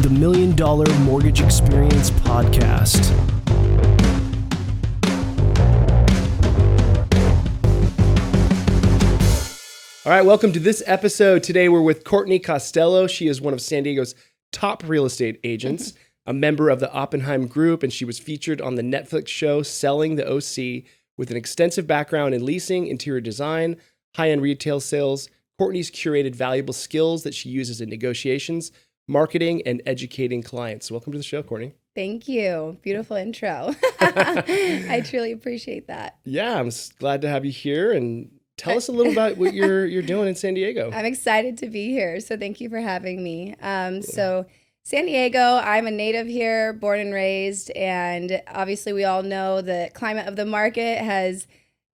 the $1 Million Mortgage Experience podcast. All right, welcome to this episode. Today we're with Courtney Costello. She is one of San Diego's top real estate agents, a member of the Oppenheim Group, and she was featured on the Netflix show Selling the OC. With an extensive background in leasing, interior design, high-end retail sales, Courtney's curated valuable skills that she uses in negotiations, marketing, and educating clients. Welcome to the show, Courtney. Thank you. Beautiful intro. I truly appreciate that. Yeah, I'm glad to have you here, and tell us a little about what you're doing in San Diego. I'm excited to be here, so thank you for having me. So San Diego, I'm a native here, born and raised, and obviously we all know the climate of the market has,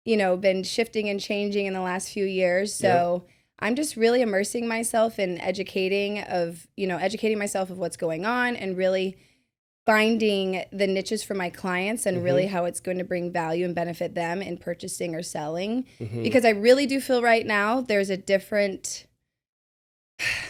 been shifting and changing in the last few years. So I'm just really immersing myself in educating myself of what's going on and really finding the niches for my clients and really how it's going to bring value and benefit them in purchasing or selling. Because I really do feel right now there's a different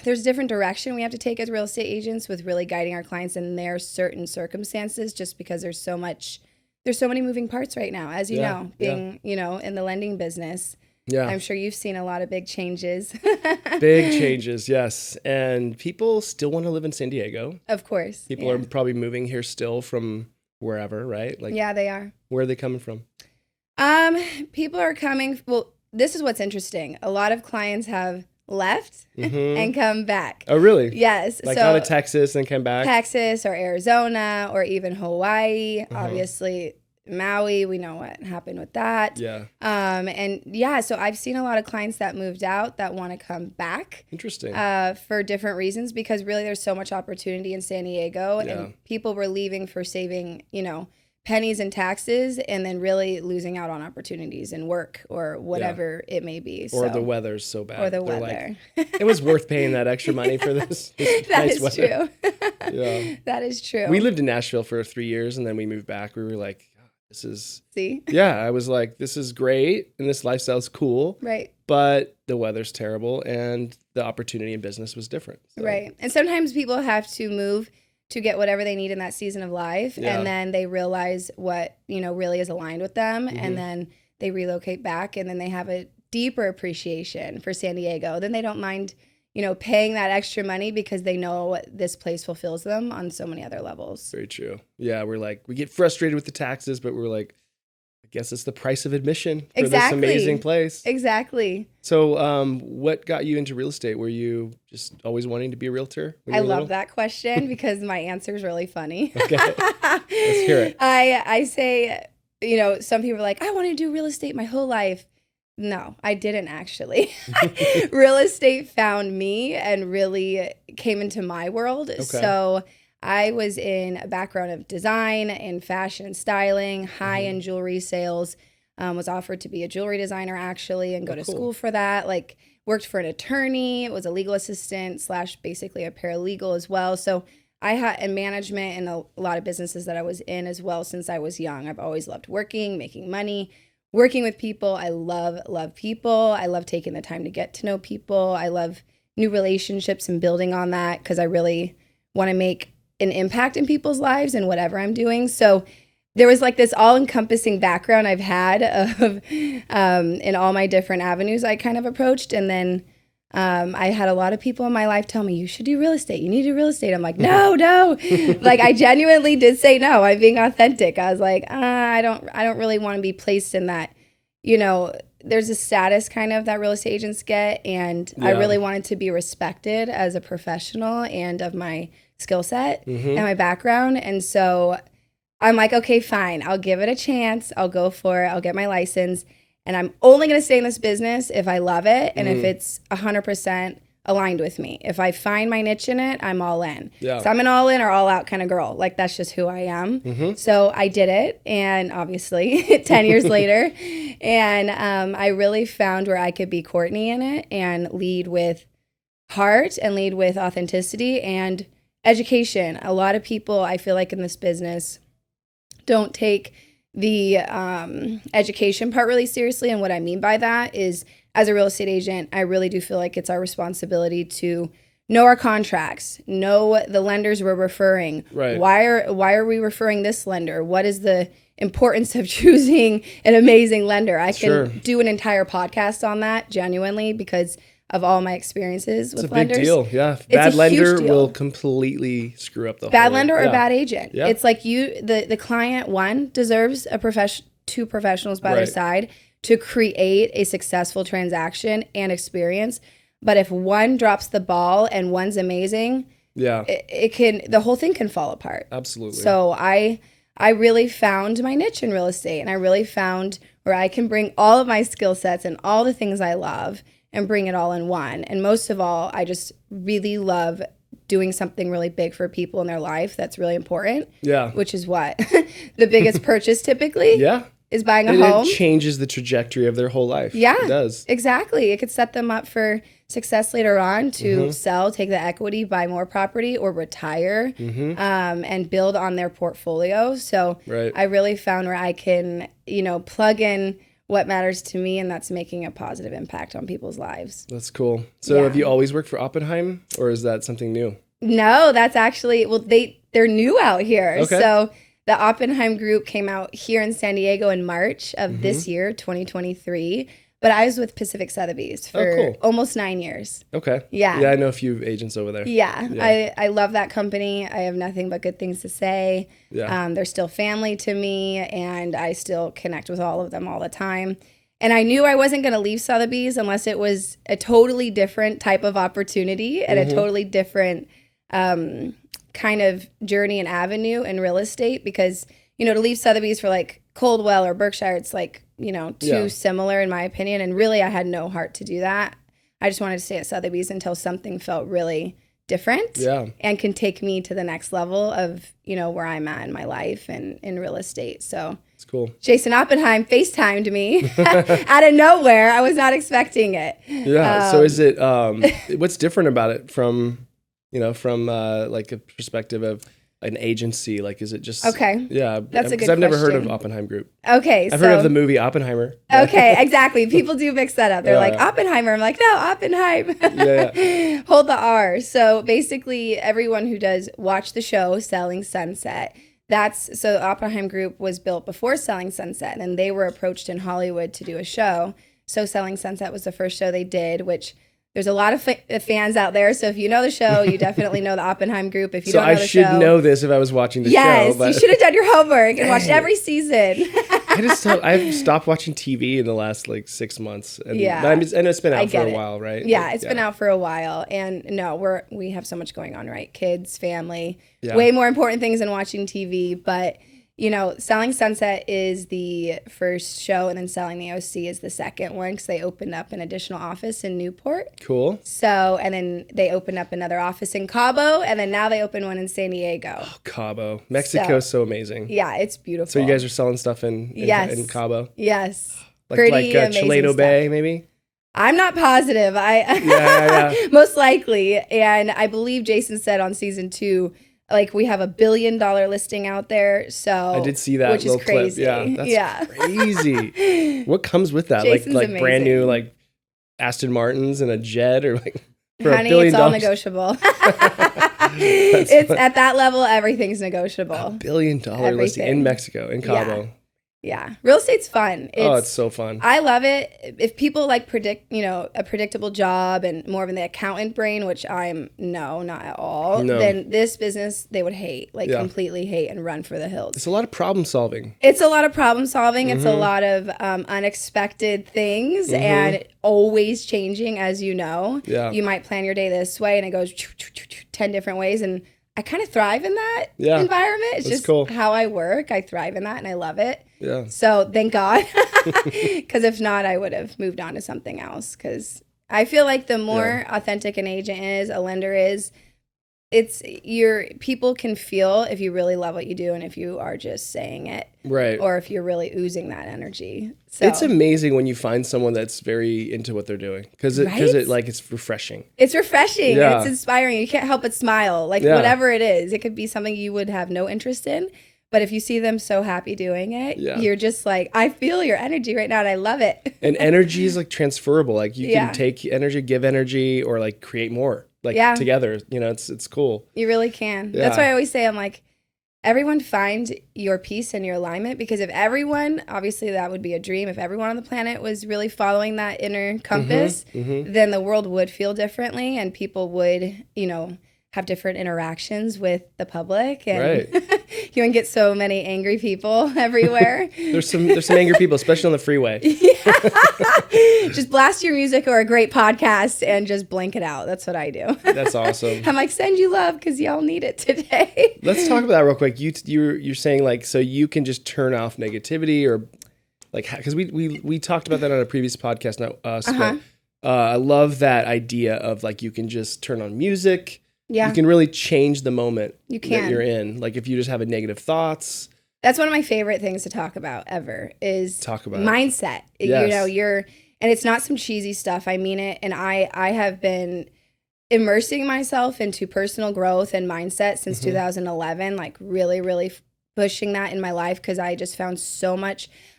direction we have to take as real estate agents with really guiding our clients in their certain circumstances, just because there's so many moving parts right now, as being in the lending business. Yeah. I'm sure you've seen a lot of big changes. Big changes, yes. And people still want to live in San Diego. Of course. People are probably moving here still from wherever, right? Yeah, they are. Where are they coming from? People are coming. Well, this is what's interesting. A lot of clients have left and come back. Oh, really? Yes. Like out of Texas and came back? Texas or Arizona or even Hawaii. Obviously, Maui, we know what happened with that. Yeah. So I've seen a lot of clients that moved out that want to come back. Interesting. For different reasons, because really there's so much opportunity in San Diego and people were leaving for saving, pennies in taxes and then really losing out on opportunities in work or whatever it may be. Or the weather's so bad. Or the weather. Like, it was worth paying that extra money for this That nice is weather. True. Yeah. That is true. We lived in Nashville for 3 years and then we moved back. We were like, this is... See? Yeah, I was like, this is great and this lifestyle's cool. Right. But the weather's terrible and the opportunity in business was different. So. Right. And sometimes people have to move to get whatever they need in that season of life. Yeah. And then they realize what, really is aligned with them. And then they relocate back and then they have a deeper appreciation for San Diego. Then they don't mind, paying that extra money because they know this place fulfills them on so many other levels. Very true. Yeah. We're like, we get frustrated with the taxes, but we're like, I guess it's the price of admission for this amazing place. Exactly. So what got you into real estate? Were you just always wanting to be a realtor? I love that question because my answer is really funny. Okay. Let's hear it. I say, some people are like, I want to do real estate my whole life. No, I didn't actually. Real estate found me and really came into my world. Okay. So I was in a background of design and fashion and styling, high-end jewelry sales, was offered to be a jewelry designer actually and go to school for that. Like worked for an attorney, was a legal assistant / basically a paralegal as well. So I had in management and a lot of businesses that I was in as well since I was young. I've always loved working, making money, working with people. I love people. I love taking the time to get to know people. I love new relationships and building on that because I really want to make an impact in people's lives and whatever I'm doing. So there was like this all-encompassing background I've had of in all my different avenues I kind of approached. And then I had a lot of people in my life tell me, you should do real estate. You need to do real estate. I'm like, no. Like I genuinely did say no. I'm being authentic. I was like, I don't really want to be placed in that, there's a status kind of that real estate agents get. And I really wanted to be respected as a professional and of my skill set and my background. And so I'm like, okay, fine. I'll give it a chance. I'll go for it. I'll get my license. And I'm only going to stay in this business if I love it and if it's 100% aligned with me. If I find my niche in it, I'm all in. Yeah. So I'm an all in or all out kind of girl. Like that's just who I am. So I did it. And obviously 10 years later. And I really found where I could be Courtney in it and lead with heart and lead with authenticity and education. A lot of people, I feel like in this business, don't take the education part really seriously. And what I mean by that is, as a real estate agent, I really do feel like it's our responsibility to know our contracts, know the lenders we're referring. Right. Why are we referring this lender? What is the importance of choosing an amazing lender? I can do an entire podcast on that, genuinely, because of all my experiences with lenders. It's a big deal, yeah. Bad lender will completely screw up the whole... Bad lender or bad agent. Yeah. It's like the client, one, deserves two professionals by their side to create a successful transaction and experience. But if one drops the ball and one's amazing, the whole thing can fall apart. Absolutely. So I really found my niche in real estate, and I really found where I can bring all of my skill sets and all the things I love and bring it all in one. And most of all, I just really love doing something really big for people in their life that's really important. Yeah. Which is what? The biggest purchase typically is buying a home. It changes the trajectory of their whole life. Yeah. It does. Exactly. It could set them up for success later on to sell, take the equity, buy more property, or retire and build on their portfolio. So I really found where I can, plug in what matters to me, and that's making a positive impact on people's lives. That's cool. So have you always worked for Oppenheim, or is that something new? No, that's actually, they're new out here. Okay. So the Oppenheim Group came out here in San Diego in March of this year, 2023. But I was with Pacific Sotheby's for almost 9 years. Okay. Yeah. Yeah, I know a few agents over there. Yeah. I love that company. I have nothing but good things to say. Yeah. They're still family to me, and I still connect with all of them all the time. And I knew I wasn't going to leave Sotheby's unless it was a totally different type of opportunity and a totally different kind of journey and avenue in real estate, because, to leave Sotheby's for like Coldwell or Berkshire, it's like, too similar in my opinion. And really, I had no heart to do that. I just wanted to stay at Sotheby's until something felt really different and can take me to the next level of, where I'm at in my life and in real estate. So it's cool. Jason Oppenheim FaceTimed me out of nowhere. I was not expecting it. Yeah. So is it, what's different about it from like a perspective of an agency? Like, is it just yeah, that's a good I've never heard question. of Oppenheim Group. Okay, I've heard of the movie Oppenheimer. Okay, exactly. People do mix that up. They're like Oppenheimer. I'm like, no, Oppenheim. Hold the R. So basically, everyone who does watch the show Selling Sunset, so Oppenheim Group was built before Selling Sunset, and they were approached in Hollywood to do a show. So Selling Sunset was the first show they did, which there's a lot of fans out there. So if you know the show, you definitely know the Oppenheim Group. If you don't know the show. I should know this if I was watching the show. Yes, you should have done your homework and watched every season. I've stopped watching TV in the last 6 months. And and it's been out for a while, right? Yeah, it's been out for a while. And no, we have so much going on, right? Kids, family, way more important things than watching TV. But Selling Sunset is the first show, and then Selling the OC is the second one, because they opened up an additional office in Newport. Cool. So, and then they opened up another office in Cabo, and then now they open one in San Diego. Oh, Cabo. Mexico's so amazing. Yeah, it's beautiful. So you guys are selling stuff in Cabo? Yes. Like Chileno Bay, maybe? I'm not positive. Most likely. And I believe Jason said on season 2, we have $1 billion listing out there. So I did see that, which is crazy. Clip. Yeah, that's crazy. What comes with that? Jason's like amazing. Brand new Aston Martins and a jet, or for Honey, $1 billion? It's all negotiable. It's at that level, everything's negotiable. $1 billion listing in Mexico, in Cabo. Yeah. Real estate's fun. It's so fun. I love it. If people a predictable job and more of an accountant brain, which not at all, then this business they would hate, completely hate and run for the hills. It's a lot of problem solving. It's a lot of problem solving. It's a lot of unexpected things and always changing, as you know. Yeah. You might plan your day this way and it goes 10 different ways, and I kind of thrive in that environment. It's just cool. How I work. I thrive in that and I love it. Yeah. So thank God, because if not, I would have moved on to something else. Because I feel like the more authentic an agent is, a lender is, people can feel if you really love what you do and if you are just saying it, right? Or if you're really oozing that energy. So it's amazing when you find someone that's very into what they're doing, because it's refreshing. It's refreshing. Yeah. It's inspiring. You can't help but smile. Whatever it is, it could be something you would have no interest in. But if you see them so happy doing it, you're just like, I feel your energy right now and I love it. And energy is transferable. You can take energy, give energy, or create more. like Yeah. together. You know, it's cool. You really can. Yeah. That's why I always say, I'm like, everyone find your peace and your alignment, because if everyone, obviously that would be a dream, if everyone on the planet was really following that inner compass, then the world would feel differently and people would, you know, have different interactions with the public, and you wouldn't get so many angry people everywhere. There's some angry people, especially on the freeway. Just blast your music or a great podcast and just blank it out. That's what I do. That's awesome. I'm like, send you love because y'all need it today. Let's talk about that real quick. You're saying like, so you can just turn off negativity, or like, because we talked about that on a previous podcast, not us, but I love that idea of like, you can just turn on music. Yeah. You can really change the moment that you're in. Like if you just have a negative thoughts. That's one of my favorite things to talk about ever is mindset. Yes. You know, and it's not some cheesy stuff. I mean it. And I have been immersing myself into personal growth and mindset since 2011, like really, really pushing that in my life, because I just found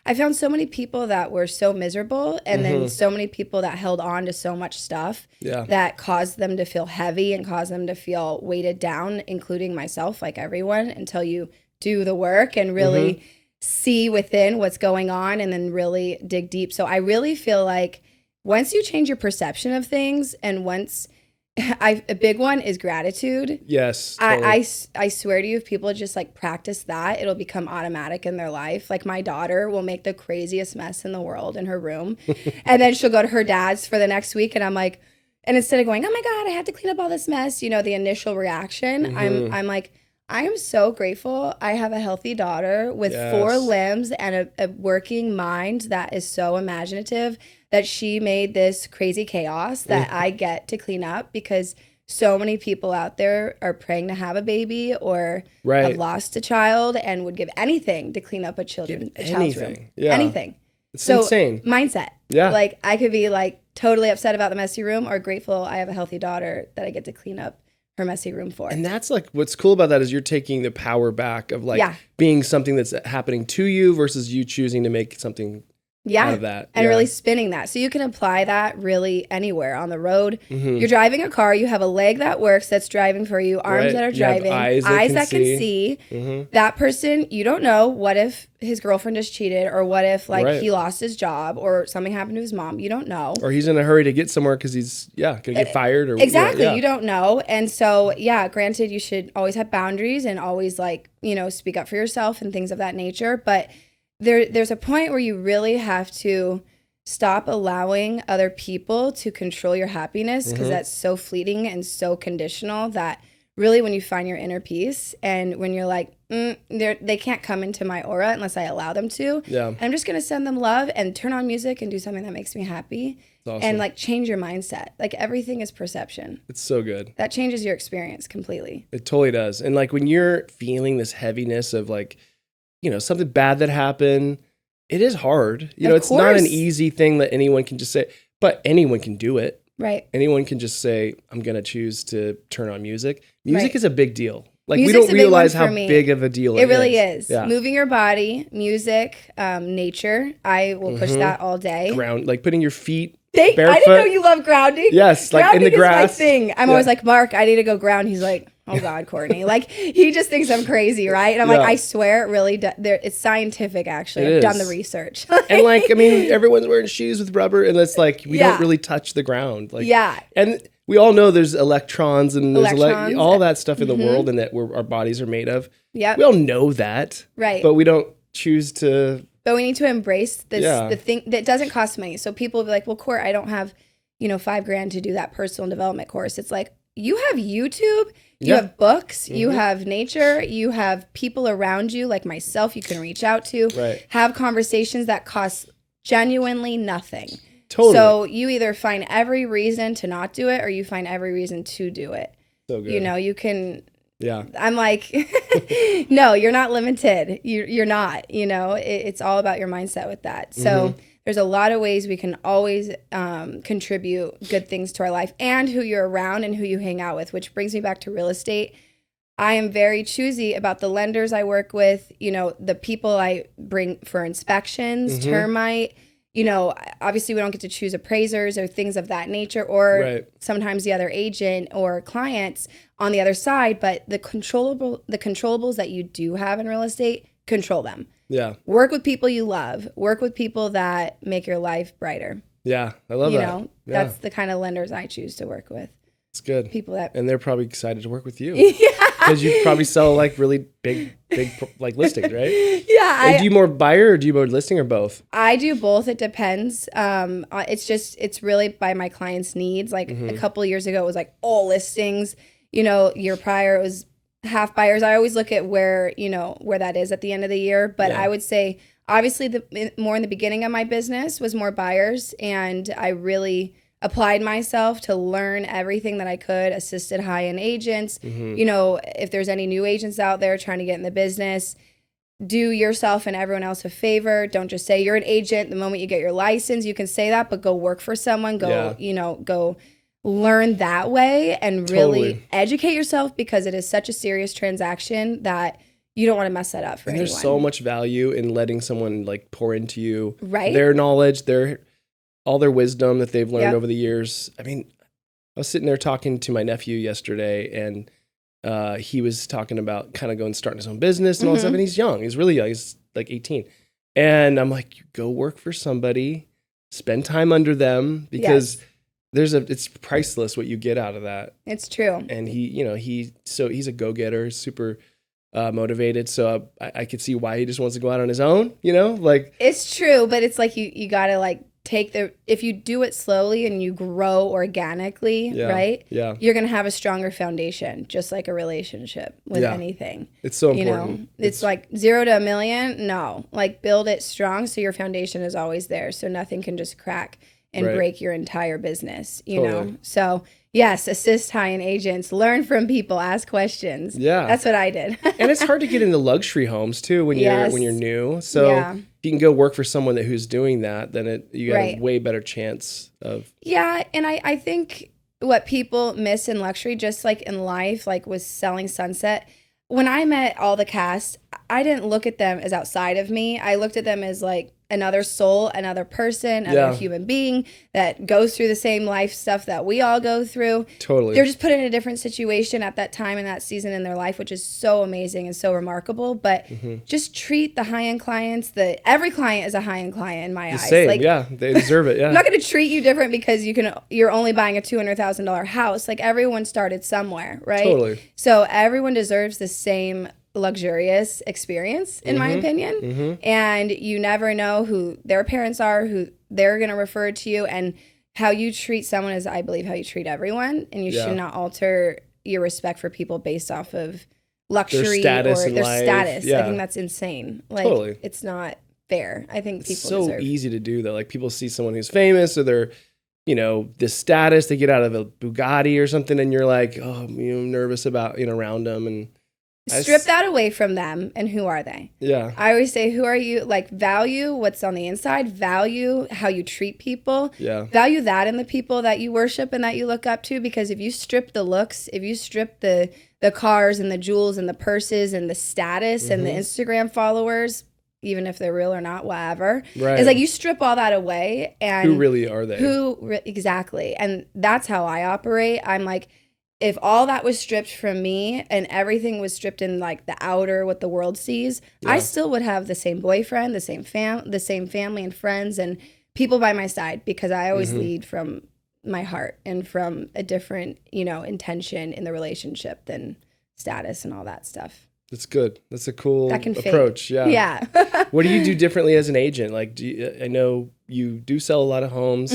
I found so many people that were so miserable, and then so many people that held on to so much stuff that caused them to feel heavy and caused them to feel weighted down, including myself, like everyone, until you do the work and really see within what's going on and then really dig deep. So I really feel like once you change your perception of things, and once a big one is gratitude. Yes. Totally. I swear to you, if people just like practice that, it'll become automatic in their life. Like my daughter will make the craziest mess in the world in her room. And then she'll go to her dad's for the next week. And I'm like, and instead of going, oh my God, I had to clean up all this mess, you know, the initial reaction, I'm like, I am so grateful. I have a healthy daughter with 4 limbs and a working mind that is so imaginative, that she made this crazy chaos that I get to clean up, because so many people out there are praying to have a baby or have lost a child and would give anything to clean up a child's room. Yeah. Anything. It's insane. Mindset. Yeah. Like I could be like totally upset about the messy room, or grateful I have a healthy daughter that I get to clean up her messy room for. And that's like, what's cool about that is you're taking the power back of like being something that's happening to you versus you choosing to make something out of that. And really spinning that. So you can apply that really anywhere on the road. You're driving a car, you have a leg that works, that's driving for you, arms that are driving, eyes that can see. That person, you don't know, what if his girlfriend just cheated, or what if like he lost his job, or something happened to his mom. You don't know. Or he's in a hurry to get somewhere because he's gonna get fired, or exactly. You don't know. And so granted, you should always have boundaries and always like, you know, speak up for yourself and things of that nature. But there's a point where you really have to stop allowing other people to control your happiness, because that's so fleeting and so conditional, that really when you find your inner peace and when you're like, they can't come into my aura unless I allow them to. Yeah. I'm just going to send them love and turn on music and do something that makes me happy. Awesome. And like change your mindset. Like everything is perception. It's so good. That changes your experience completely. It totally does. And like when you're feeling this heaviness of like, you know, something bad that happened, it is hard. You know, it's not an easy thing that anyone can just say, but anyone can do it. Right. Anyone can just say, I'm going to choose to turn on music. Music is a big deal. Like Music's we don't realize how big of a deal it is. It really is. Yeah. Moving your body, music, nature. I will push that all day. Ground, like putting your feet barefoot. I didn't know you love grounding. Yes, like grounding in the grass. Is my thing. I'm always like, Mark, I need to go ground. He's like, oh God, Courtney. Like he just thinks I'm crazy, right? And I'm like, I swear it really it's scientific actually. I've done the research. And like, I mean, everyone's wearing shoes with rubber, and it's like we don't really touch the ground. Like and we all know there's electrons and there's all that stuff in the world, and that our bodies are made of. Yeah. We all know that. Right. But we don't choose to. But we need to embrace this the thing that doesn't cost money. So people will be like, well, Court, I don't have, $5,000 to do that personal development course. It's like, you have YouTube, you have books, you have nature, you have people around you like myself you can reach out to, have conversations that cost genuinely nothing. Totally. So you either find every reason to not do it, or you find every reason to do it. So good. You can. Yeah. I'm like, no, you're not limited. You're not. It's all about your mindset with that. So there's a lot of ways we can always contribute good things to our life, and who you're around and who you hang out with, which brings me back to real estate. I am very choosy about the lenders I work with, the people I bring for inspections, termite, obviously we don't get to choose appraisers or things of that nature, or sometimes the other agent or clients on the other side, but the controllables that you do have in real estate, control them. Yeah. Work with people you love. Work with people that make your life brighter. Yeah, I love that. That's the kind of lenders I choose to work with. It's good. People that, and they're probably excited to work with you. Yeah. Because you probably sell like really big like listings, right? Yeah. And do you more buyer or do you more listing or both? I do both. It depends. It's really by my client's needs. Like a couple of years ago, it was like all listings. Year prior, it was half buyers. I always look at where that is at the end of the year. But I would say, obviously, more in the beginning of my business was more buyers. And I really applied myself to learn everything that I could, assisted high-end agents. If there's any new agents out there trying to get in the business, do yourself and everyone else a favor. Don't just say you're an agent. The moment you get your license, you can say that, but go work for someone. Go learn that way and really educate yourself, because it is such a serious transaction that you don't want to mess that up for anyone. There's so much value in letting someone like pour into you, right? Their knowledge, all their wisdom that they've learned over the years. I mean, I was sitting there talking to my nephew yesterday, and he was talking about kind of starting his own business and all this stuff. And he's young. He's really young. He's like 18. And I'm like, you go work for somebody, spend time under them, because it's priceless what you get out of that. It's true. And he's a go-getter, super motivated. So I could see why he just wants to go out on his own, like. It's true, but it's like you got to like if you do it slowly and you grow organically, right? Yeah. You're going to have a stronger foundation, just like a relationship with anything. It's so important. It's like 0 to 1 million. No, like build it strong so your foundation is always there. So nothing can just crack and break your entire business, you know? So yes, assist high-end agents, learn from people, ask questions. Yeah. That's what I did. And it's hard to get into luxury homes too when you're new. So if you can go work for someone who's doing that, then you got a way better chance of. Yeah, and I think what people miss in luxury, just like in life, like with Selling Sunset, when I met all the cast, I didn't look at them as outside of me. I looked at them as like another soul, another person, another human being that goes through the same life stuff that we all go through. Totally. They're just put in a different situation at that time in that season in their life, which is so amazing and so remarkable. But just treat the high-end clients, every client is a high-end client in my eyes. Same, like, they deserve it, I'm not going to treat you different because you're only buying a $200,000 house. Like everyone started somewhere, right? Totally. So everyone deserves the same luxurious experience, in my opinion. And you never know who their parents are, who they're going to refer to you, and how you treat someone is, I believe, how you treat everyone. And you should not alter your respect for people based off of luxury their status or their life. status. Yeah. I think that's insane. Like, it's not fair. I think people so easy to do that. Like people see someone who's famous or they're, this status, they get out of a Bugatti or something, and you're like, oh, nervous about around them, and strip that away from them, and who are they? Yeah. I always say, who are you? Like, value what's on the inside, value how you treat people, value that in the people that you worship and that you look up to, because if you strip the looks, if you strip the cars and the jewels and the purses and the status and the Instagram followers, even if they're real or not, whatever. Right. It's like you strip all that away, and who really are they? Exactly. And that's how I operate. I'm like, if all that was stripped from me and everything was stripped in like the outer, what the world sees, I still would have the same boyfriend, the same family and friends and people by my side, because I always lead from my heart and from a different, intention in the relationship than status and all that stuff. That's good. That's a cool approach. Yeah. Yeah. What do you do differently as an agent? Like, I know you do sell a lot of homes.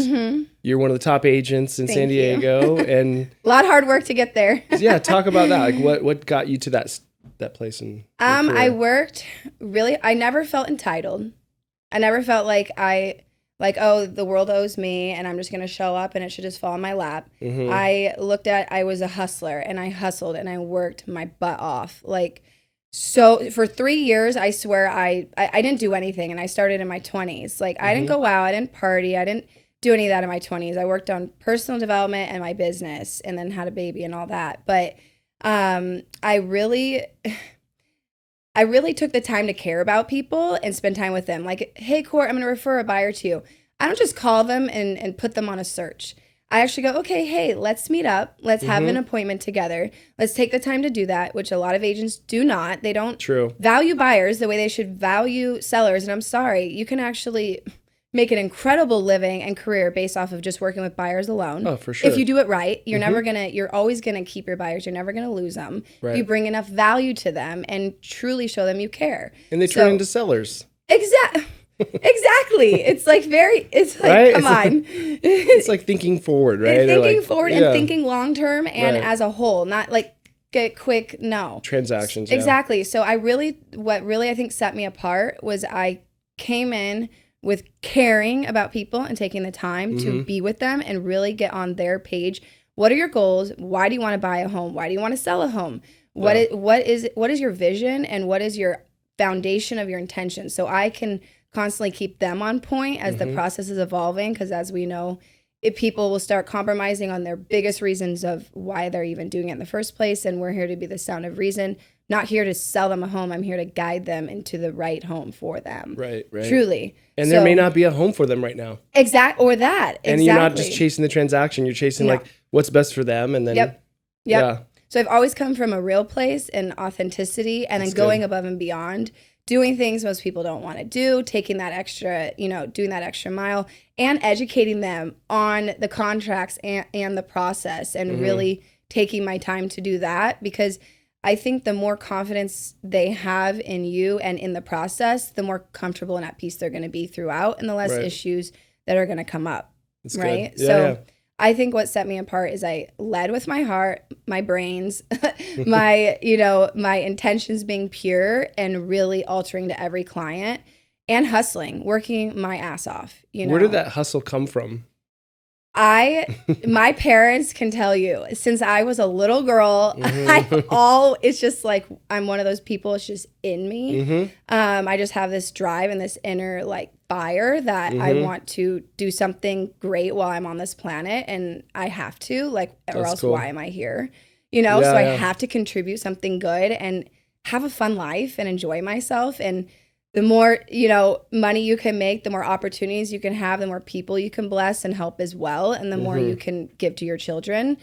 You're one of the top agents in San Diego, and a lot of hard work to get there. Yeah, talk about that. Like, what got you to that place? I worked really. I never felt entitled. I never felt like oh, the world owes me, and I'm just gonna show up, and it should just fall in my lap. I was a hustler, and I hustled, and I worked my butt off, like. So for 3 years, I swear I didn't do anything, and I started in my 20s. Like I didn't go out, I didn't party, I didn't do any of that in my 20s. I worked on personal development and my business, and then had a baby and all that. But I really took the time to care about people and spend time with them. Like, hey, Court, I'm going to refer a buyer to you. I don't just call them and put them on a search. I actually go, okay, hey, let's meet up. Let's have an appointment together. Let's take the time to do that, which a lot of agents do not. They don't value buyers the way they should value sellers. And I'm sorry, you can actually make an incredible living and career based off of just working with buyers alone. Oh, for sure. If you do it right, you're always gonna keep your buyers. You're never gonna lose them. Right. You bring enough value to them and truly show them you care. And they turn into sellers. Exactly. It's like right? Come on. It's like thinking forward, right? And thinking forward and thinking long term and right. as a whole, not like get quick, no. Transactions. Exactly. So what really I think set me apart was I came in with caring about people and taking the time to be with them and really get on their page. What are your goals? Why do you want to buy a home? Why do you want to sell a home? What is your vision and what is your foundation of your intention? So I can constantly keep them on point as the process is evolving, because as we know, people will start compromising on their biggest reasons of why they're even doing it in the first place. And we're here to be the sound of reason, not here to sell them a home. I'm here to guide them into the right home for them. Right. Truly. And there may not be a home for them right now. Or that. And you're not just chasing the transaction. You're chasing like what's best for them. And then, Yep. Yeah. So I've always come from a real place and authenticity, and then going above and beyond, doing things most people don't want to do, taking that extra, doing that extra mile, and educating them on the contracts and the process, and really taking my time to do that, because I think the more confidence they have in you and in the process, the more comfortable and at peace they're going to be throughout, and the less issues that are going to come up. That's right. Good. Yeah, so I think what set me apart is I led with my heart, my brains, my intentions being pure and really altering to every client, and hustling, working my ass off. Where did that hustle come from? My parents can tell you, since I was a little girl, it's just like, I'm one of those people, it's just in me. I just have this drive and this inner like fire that I want to do something great while I'm on this planet, and I have to, or else why am I here? So I have to contribute something good and have a fun life and enjoy myself. And the more, money you can make, the more opportunities you can have, the more people you can bless and help as well. And the more you can give to your children,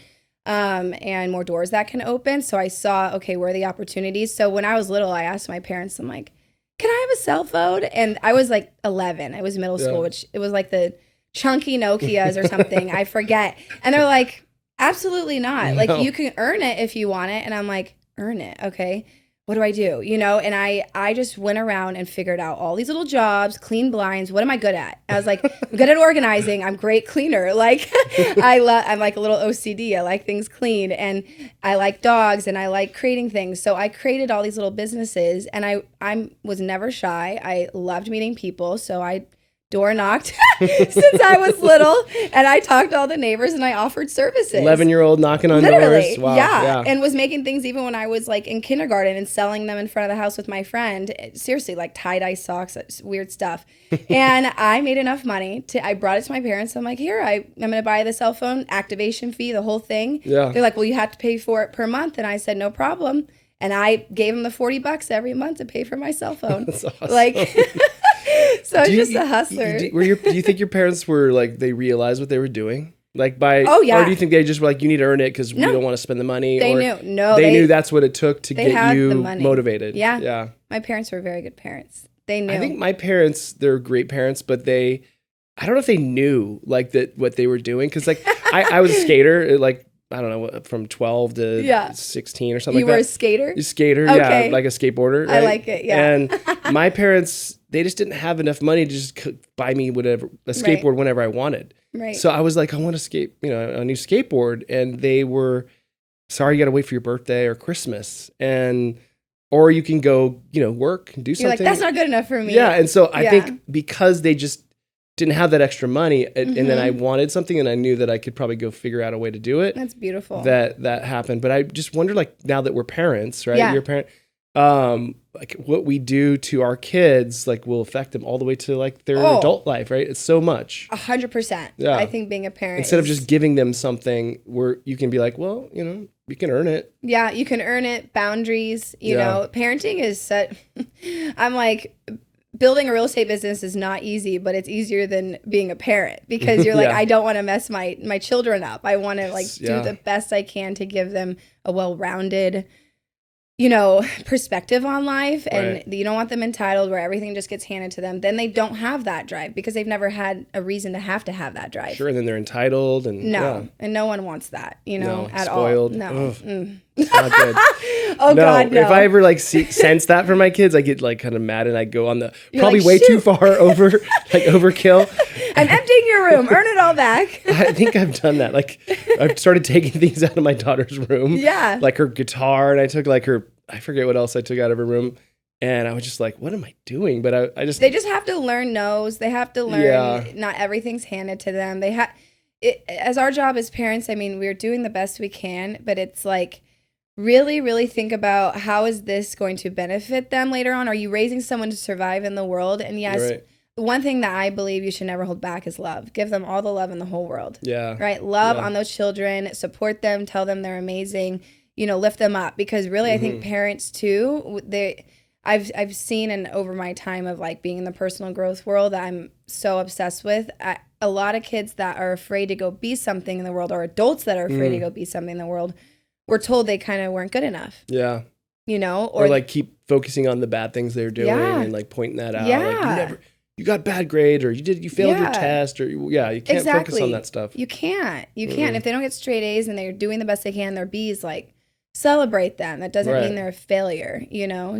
and more doors that can open. So I saw, okay, where are the opportunities? So when I was little, I asked my parents, I'm like, can I have a cell phone? And I was like 11. I was middle school, which it was like the chunky Nokias or something. I forget. And they're like, absolutely not. No. Like, you can earn it if you want it. And I'm like, earn it. Okay. What do I do? And I just went around and figured out all these little jobs, clean blinds. What am I good at? I was like, I'm good at organizing. I'm great cleaner. Like, I'm like a little OCD. I like things clean, and I like dogs, and I like creating things. So I created all these little businesses, and I was never shy. I loved meeting people. So I door knocked since I was little, and I talked to all the neighbors, and I offered services. 11-year-old knocking on doors. Wow. Yeah, and was making things even when I was like in kindergarten and selling them in front of the house with my friend. Seriously, like tie-dye socks, weird stuff. And I made enough money I brought it to my parents. I'm like, here, I'm going to buy the cell phone, activation fee, the whole thing. Yeah. They're like, well, you have to pay for it per month. And I said, no problem. And I gave them the $40 every month to pay for my cell phone. That's awesome. Like, so I was just a hustler. Do you think your parents were like, they realized what they were doing? Like oh, yeah. Or do you think they just were like, you need to earn it because we don't want to spend the money? They knew. No, they knew that's what it took to get you motivated. Yeah. Yeah. My parents were very good parents. They knew. I think my parents, they're great parents, but I don't know if they knew like that what they were doing. Cause like I was a skater, like, I don't know, from 12 to 16 or something like that. You were a skater? A skater, okay. Yeah, like a skateboarder. Right? I like it, yeah. And my parents, they just didn't have enough money to just buy me a skateboard whenever I wanted. Right. So I was like, I want a new skateboard. And they were, sorry, you got to wait for your birthday or Christmas. Or you can go, work and do something. You're like, that's not good enough for me. Yeah. And so I think because they just didn't have that extra money, and then I wanted something, and I knew that I could probably go figure out a way to do it. That's beautiful. That happened. But I just wonder, like, now that we're parents, right? Yeah. You're a parent, like what we do to our kids, like, will affect them all the way to like their adult life, right? It's so much. 100%. Yeah. I think being a parent, instead of just giving them something where you can be like, well, you can earn it. Yeah, you can earn it. Boundaries, you know, parenting is I'm like, building a real estate business is not easy, but it's easier than being a parent because you're like, Yeah. I don't want to mess my children up. I want to like do the best I can to give them a well-rounded, perspective on life. And you don't want them entitled where everything just gets handed to them. Then they don't have that drive because they've never had a reason to have that drive. Sure, and then they're entitled and and no one wants that, at spoiled. all. No. It's not good. God, no. If I ever sense that for my kids, I get like kind of mad and I go on You're probably like, way shoot. too far over, like overkill. I'm emptying your room. Earn it all back. I think I've done that. Like I've started taking things out of my daughter's room. Yeah. Like her guitar, and I took like I forget what else I took out of her room. And I was just like, what am I doing? But they just have to learn no's. They have to learn not everything's handed to them. As our job as parents, I mean, we're doing the best we can, but it's like, really, really think about how is this going to benefit them later on? Are you raising someone to survive in the world? And yes, one thing that I believe you should never hold back is love. Give them all the love in the whole world. Yeah. Right? Love on those children, support them, tell them they're amazing, lift them up. Because really, I think parents too, I've seen, and over my time of like being in the personal growth world that I'm so obsessed with, a lot of kids that are afraid to go be something in the world, or adults that are afraid to go be something in the world, we're told they kind of weren't good enough. Yeah. Or like keep focusing on the bad things they're doing and like pointing that out. Yeah. Like you got bad grades, or you failed your test, or you can't focus on that stuff. You can't. If they don't get straight A's and they're doing the best they can, their B's, like celebrate them. That doesn't mean they're a failure,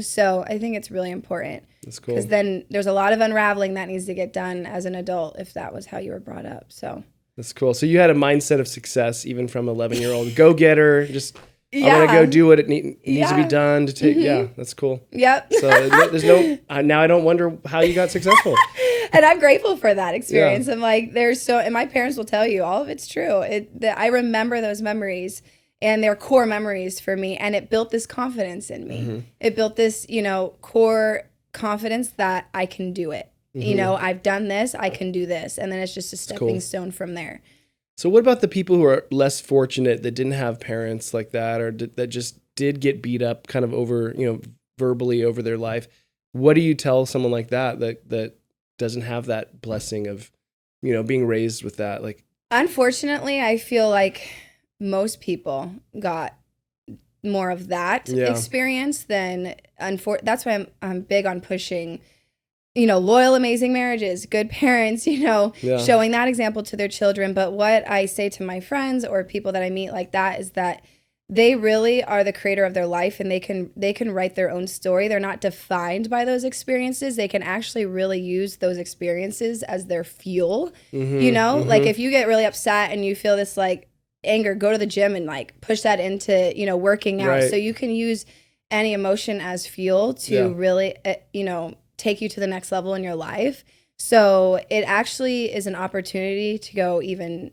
So I think it's really important. That's cool. Because then there's a lot of unraveling that needs to get done as an adult if that was how you were brought up. So. That's cool. So you had a mindset of success even from 11-year-old go-getter. Just I'm gonna go do what it needs to be done to take. Yeah, that's cool. Yep. So there's no now I don't wonder how you got successful. And I'm grateful for that experience. I'm like, and my parents will tell you all of it's true. I remember those memories, and they're core memories for me. And it built this confidence in me. It built this, core confidence that I can do it. I've done this, I can do this. And then it's just a stepping stone from there. So what about the people who are less fortunate that didn't have parents like that, or that just did get beat up kind of over, verbally over their life? What do you tell someone like that doesn't have that blessing of, being raised with that? Like, unfortunately, I feel like most people got more of that experience than that's why I'm big on pushing loyal, amazing marriages, good parents, showing that example to their children. But what I say to my friends or people that I meet like that is that they really are the creator of their life, and they can write their own story. They're not defined by those experiences. They can actually really use those experiences as their fuel. Like if you get really upset and you feel this like anger, go to the gym and like push that into, working out. So you can use any emotion as fuel to really, take you to the next level in your life. So it actually is an opportunity to go even,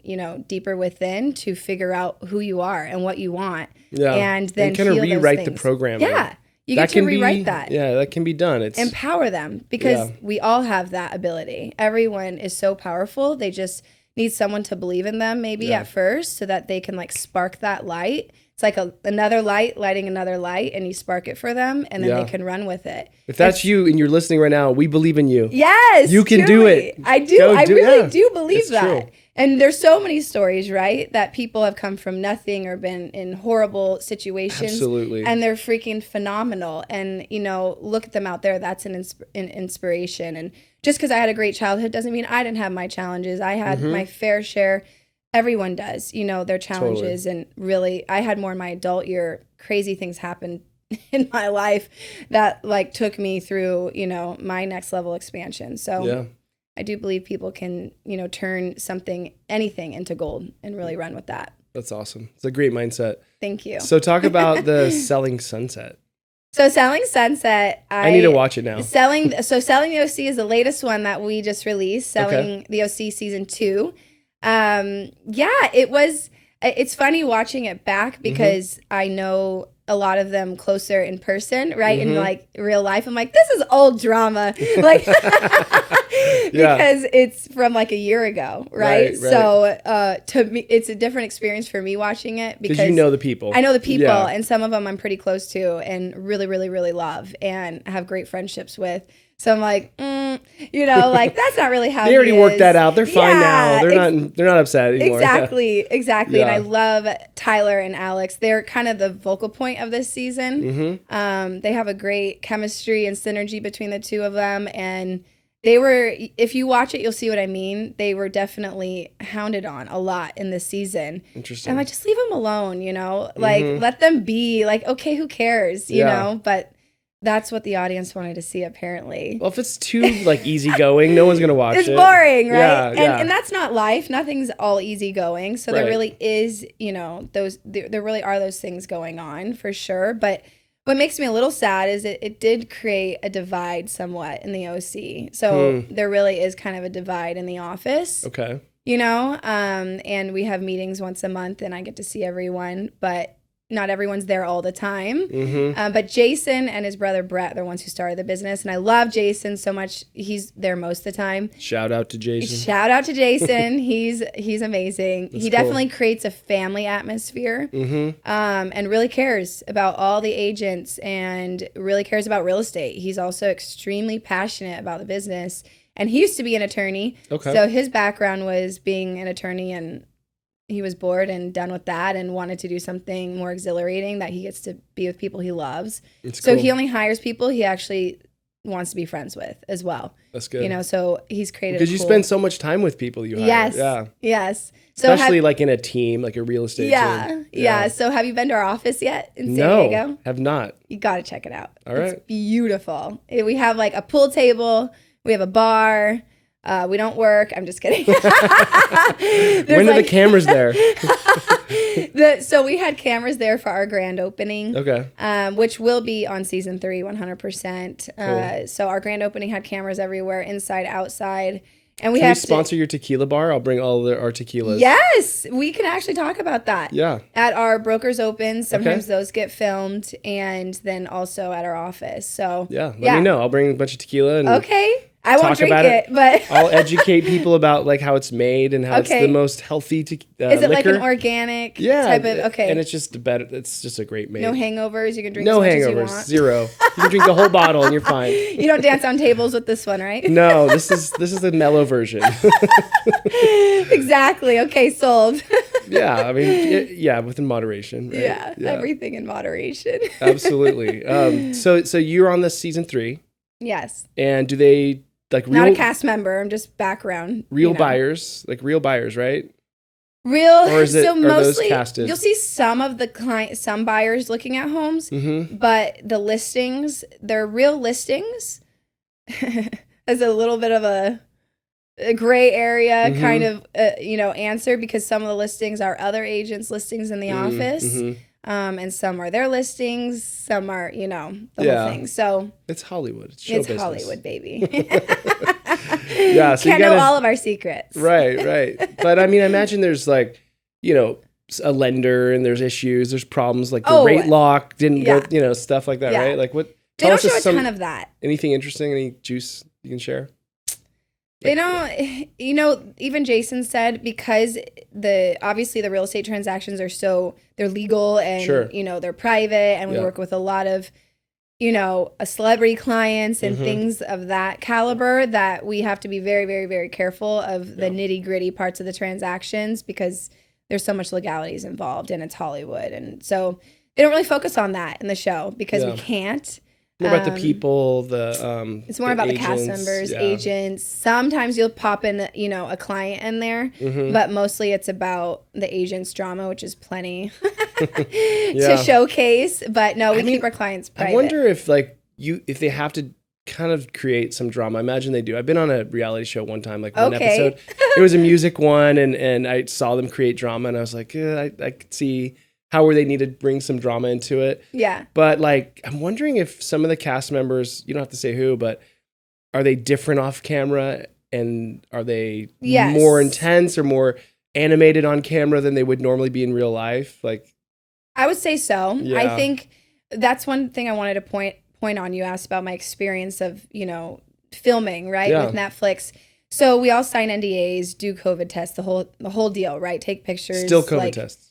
deeper within to figure out who you are and what you want. Yeah. And then kind of rewrite the program. Yeah. You get to rewrite that. Yeah, that can be done. It's empower them, because we all have that ability. Everyone is so powerful. They just need someone to believe in them maybe at first, so that they can like spark that light. It's like another light lighting another light, and you spark it for them, and then they can run with it. If that's you and you're listening right now, we believe in you. Yes, you can do it. I do. I really do believe that. True. And there's so many stories, right, that people have come from nothing or been in horrible situations. Absolutely. And they're freaking phenomenal. And, look at them out there. That's an inspiration. And just because I had a great childhood doesn't mean I didn't have my challenges. I had my fair share. Everyone does, their challenges. Totally. And really, I had more in my adult year. Crazy things happened in my life that like took me through, my next level expansion. So I do believe people can, turn anything into gold and really run with that. That's awesome. It's a great mindset. Thank you. So talk about the Selling Sunset. So Selling Sunset, I need to watch it now. Selling the OC is the latest one that we just released. Selling the OC season 2. It's funny watching it back because I know a lot of them closer in person, right? In like real life, I'm like, this is old drama, like because it's from like a year ago, right? So to me, it's a different experience for me watching it because you know the people. I know the people, and some of them I'm pretty close to and really, really, really love and have great friendships with. So I'm like, you know, like that's not really how they already he worked is. that out. They're fine now. Yeah, They're not upset anymore. Exactly. Yeah. And I love Tyler and Alex. They're kind of the vocal point of this season. They have a great chemistry and synergy between the two of them. And they were, if you watch it, you'll see what I mean. They were definitely hounded on a lot in this season. Interesting. And like, just leave them alone, you know? Like, let them be. Like, okay, who cares, you know? But that's what the audience wanted to see, apparently. Well, if it's too like easygoing, no one's gonna watch it. It's boring, right? Yeah, And that's not life. Nothing's all easygoing. So there really is, you know, there really are those things going on for sure. But what makes me a little sad is it did create a divide somewhat in the OC. So there really is kind of a divide in the office. Okay. You know, and we have meetings once a month, and I get to see everyone, but not everyone's there all the time. But Jason and his brother Brett, they're the ones who started the business. And I love Jason so much. He's there most of the time. Shout out to Jason. He's amazing. That's he definitely creates a family atmosphere and really cares about all the agents and really cares about real estate. He's also extremely passionate about the business. And he used to be an attorney. Okay. So his background was being an attorney, and he was bored and done with that and wanted to do something more exhilarating that he gets to be with people he loves. So he only hires people he actually wants to be friends with as well. That's good. You know, so he's created because you spend so much time with people you hire. Yes. So especially like in a team, like a real estate team. Yeah. So have you been to our office yet in San Diego? No, have not. You got to check it out. All right. It's beautiful. We have like a pool table. We have a bar. We don't work. I'm just kidding. When are the cameras there? So we had cameras there for our grand opening. Okay. Which will be on season 3, 100%. Cool. So our grand opening had cameras everywhere, inside, outside. And we Can have you sponsor your tequila bar? I'll bring all our tequilas. Yes, we can actually talk about that. Yeah. At our Brokers Open, sometimes those get filmed, and then also at our office. So let me know. I'll bring a bunch of tequila. And okay. I won't drink it, but I'll educate people about like how it's made and how it's the most healthy is it liquor. like an organic type of and it's just it's just a great made. No hangovers. You can drink no as much hangovers. as you want. Zero. You can drink the whole bottle and you're fine. You don't dance on tables with this one, right? No, this is the mellow version. Exactly. Okay, sold. Yeah, I mean, within moderation. Right? Yeah, everything in moderation. Absolutely. So you're on this season 3. Yes. And do they like real, not a cast member? I'm just background. Real buyers, like real buyers, right? Real. Or is it, so are mostly those casted? You'll see some of the some buyers looking at homes, but the listings, they're real listings. As a little bit of a gray area kind of answer, because some of the listings are other agents' listings in the office. And some are their listings, some are, the whole thing. So it's Hollywood. It's show business. Hollywood, baby. Yeah, so can't know all of our secrets. Right. But I mean, I imagine there's like, a lender and there's issues, there's problems like the rate lock didn't go, stuff like that, right? Like what? They don't show a ton of that. Anything interesting? Any juice you can share? They don't, even Jason said, because obviously the real estate transactions are they're legal and, they're private, and we work with a lot of, celebrity clients and things of that caliber, that we have to be very, very, very careful of the nitty gritty parts of the transactions, because there's so much legalities involved and it's Hollywood. And so they don't really focus on that in the show because we can't. More about the people, it's more about agents, the cast members, agents. Sometimes you'll pop in, a client in there, but mostly it's about the agent's drama, which is plenty to showcase. But no, we keep our clients private. I wonder if if they have to kind of create some drama. I imagine they do. I've been on a reality show one time, like one episode. It was a music one, and I saw them create drama, and I was like, I could see how they need to bring some drama into it. Yeah. But I'm wondering if some of the cast members, you don't have to say who, but are they different off camera, and are they more intense or more animated on camera than they would normally be in real life? I would say so. Yeah. I think that's one thing I wanted to point on. You asked about my experience of, filming, right? Yeah. With Netflix. So we all sign NDAs, do COVID tests, the whole deal, right? Take pictures. Still COVID tests.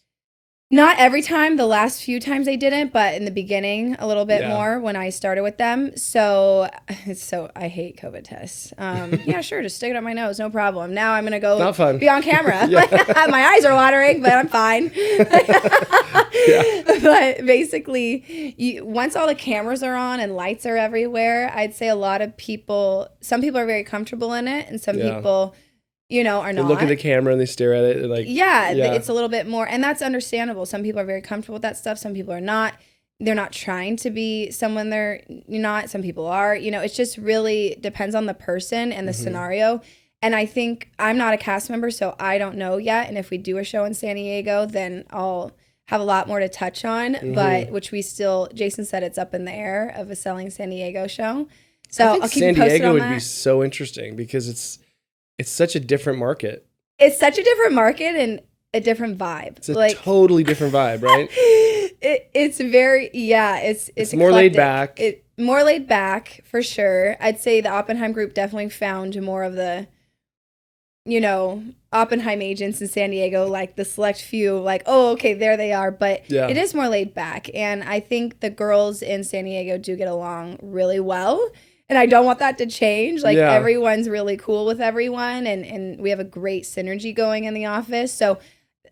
Not every time. The last few times they didn't, but in the beginning a little bit Yeah. more when I started with them. So I hate COVID tests. Yeah, sure, just stick it up my nose, no problem. Now I'm gonna go Not fun. be on camera. Yeah. My eyes are watering, but I'm fine. Yeah. But basically, once all the cameras are on and lights are everywhere, I'd say a lot of people, some people are very comfortable in it, and some Yeah. people, are They not. look at the camera and they stare at it. They're like, Yeah, it's a little bit more, and that's understandable. Some people are very comfortable with that stuff. Some people are not. They're not trying to be someone they're not. Some people are. It just really depends on the person and the scenario. And I think I'm not a cast member, so I don't know yet. And if we do a show in San Diego, then I'll have a lot more to touch on. But which Jason said it's up in the air of a Selling San Diego show. So I think I'll keep San you posted Diego on would that. be so interesting because it's such a different market. It's such a different market and a different vibe. It's a totally different vibe, right? It's very it's more laid eclectic. back. More laid back for sure. I'd say the Oppenheim Group definitely found more of the Oppenheim agents in San Diego, like the select few, like, oh, okay, there they are. But it is more laid back. And I think the girls in San Diego do get along really well. And I don't want that to change. Like, everyone's really cool with everyone. And we have a great synergy going in the office. So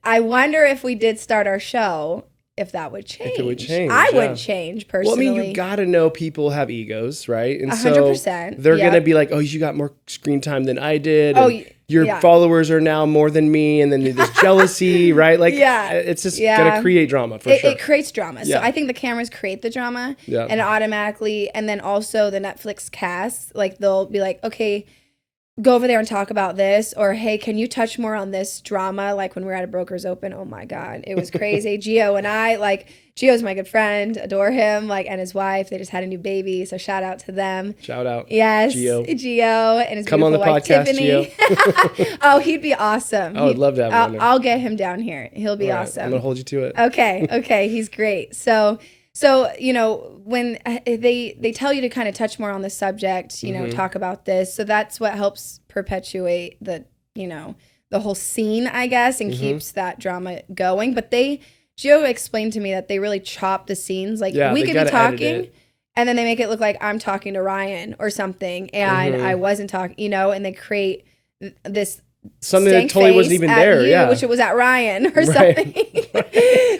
I wonder if we did start our show, if that would change. If it would change, I would change personally. Well, I mean, you got to know people have egos, right? And 100%. so they're going to be like, oh, you got more screen time than I did. And your followers are now more than me. And then there's jealousy, right? Like, it's just going to create drama for sure. It creates drama. So I think the cameras create the drama and automatically. And then also the Netflix cast, like they'll be like, okay, go over there and talk about this, or hey, can you touch more on this drama? Like when we were at a Brokers Open, oh my God, it was crazy. Gio and I, Gio's my good friend, adore him, and his wife, they just had a new baby, so shout out to them. Shout out. Yes, Gio and his Come on the wife, podcast, Tiffany. Gio. Oh, he'd be awesome. I would love to have him. I'll get him down here. He'll be awesome. I'm gonna hold you to it. Okay, he's great. So when they tell you to kind of touch more on the subject, talk about this. So that's what helps perpetuate the whole scene, I guess, and keeps that drama going. But Gio explained to me that they really chop the scenes. Like we could be talking and then they make it look like I'm talking to Ryan or something and I wasn't talking, and they create this something that totally wasn't even there, which it was at Ryan or something.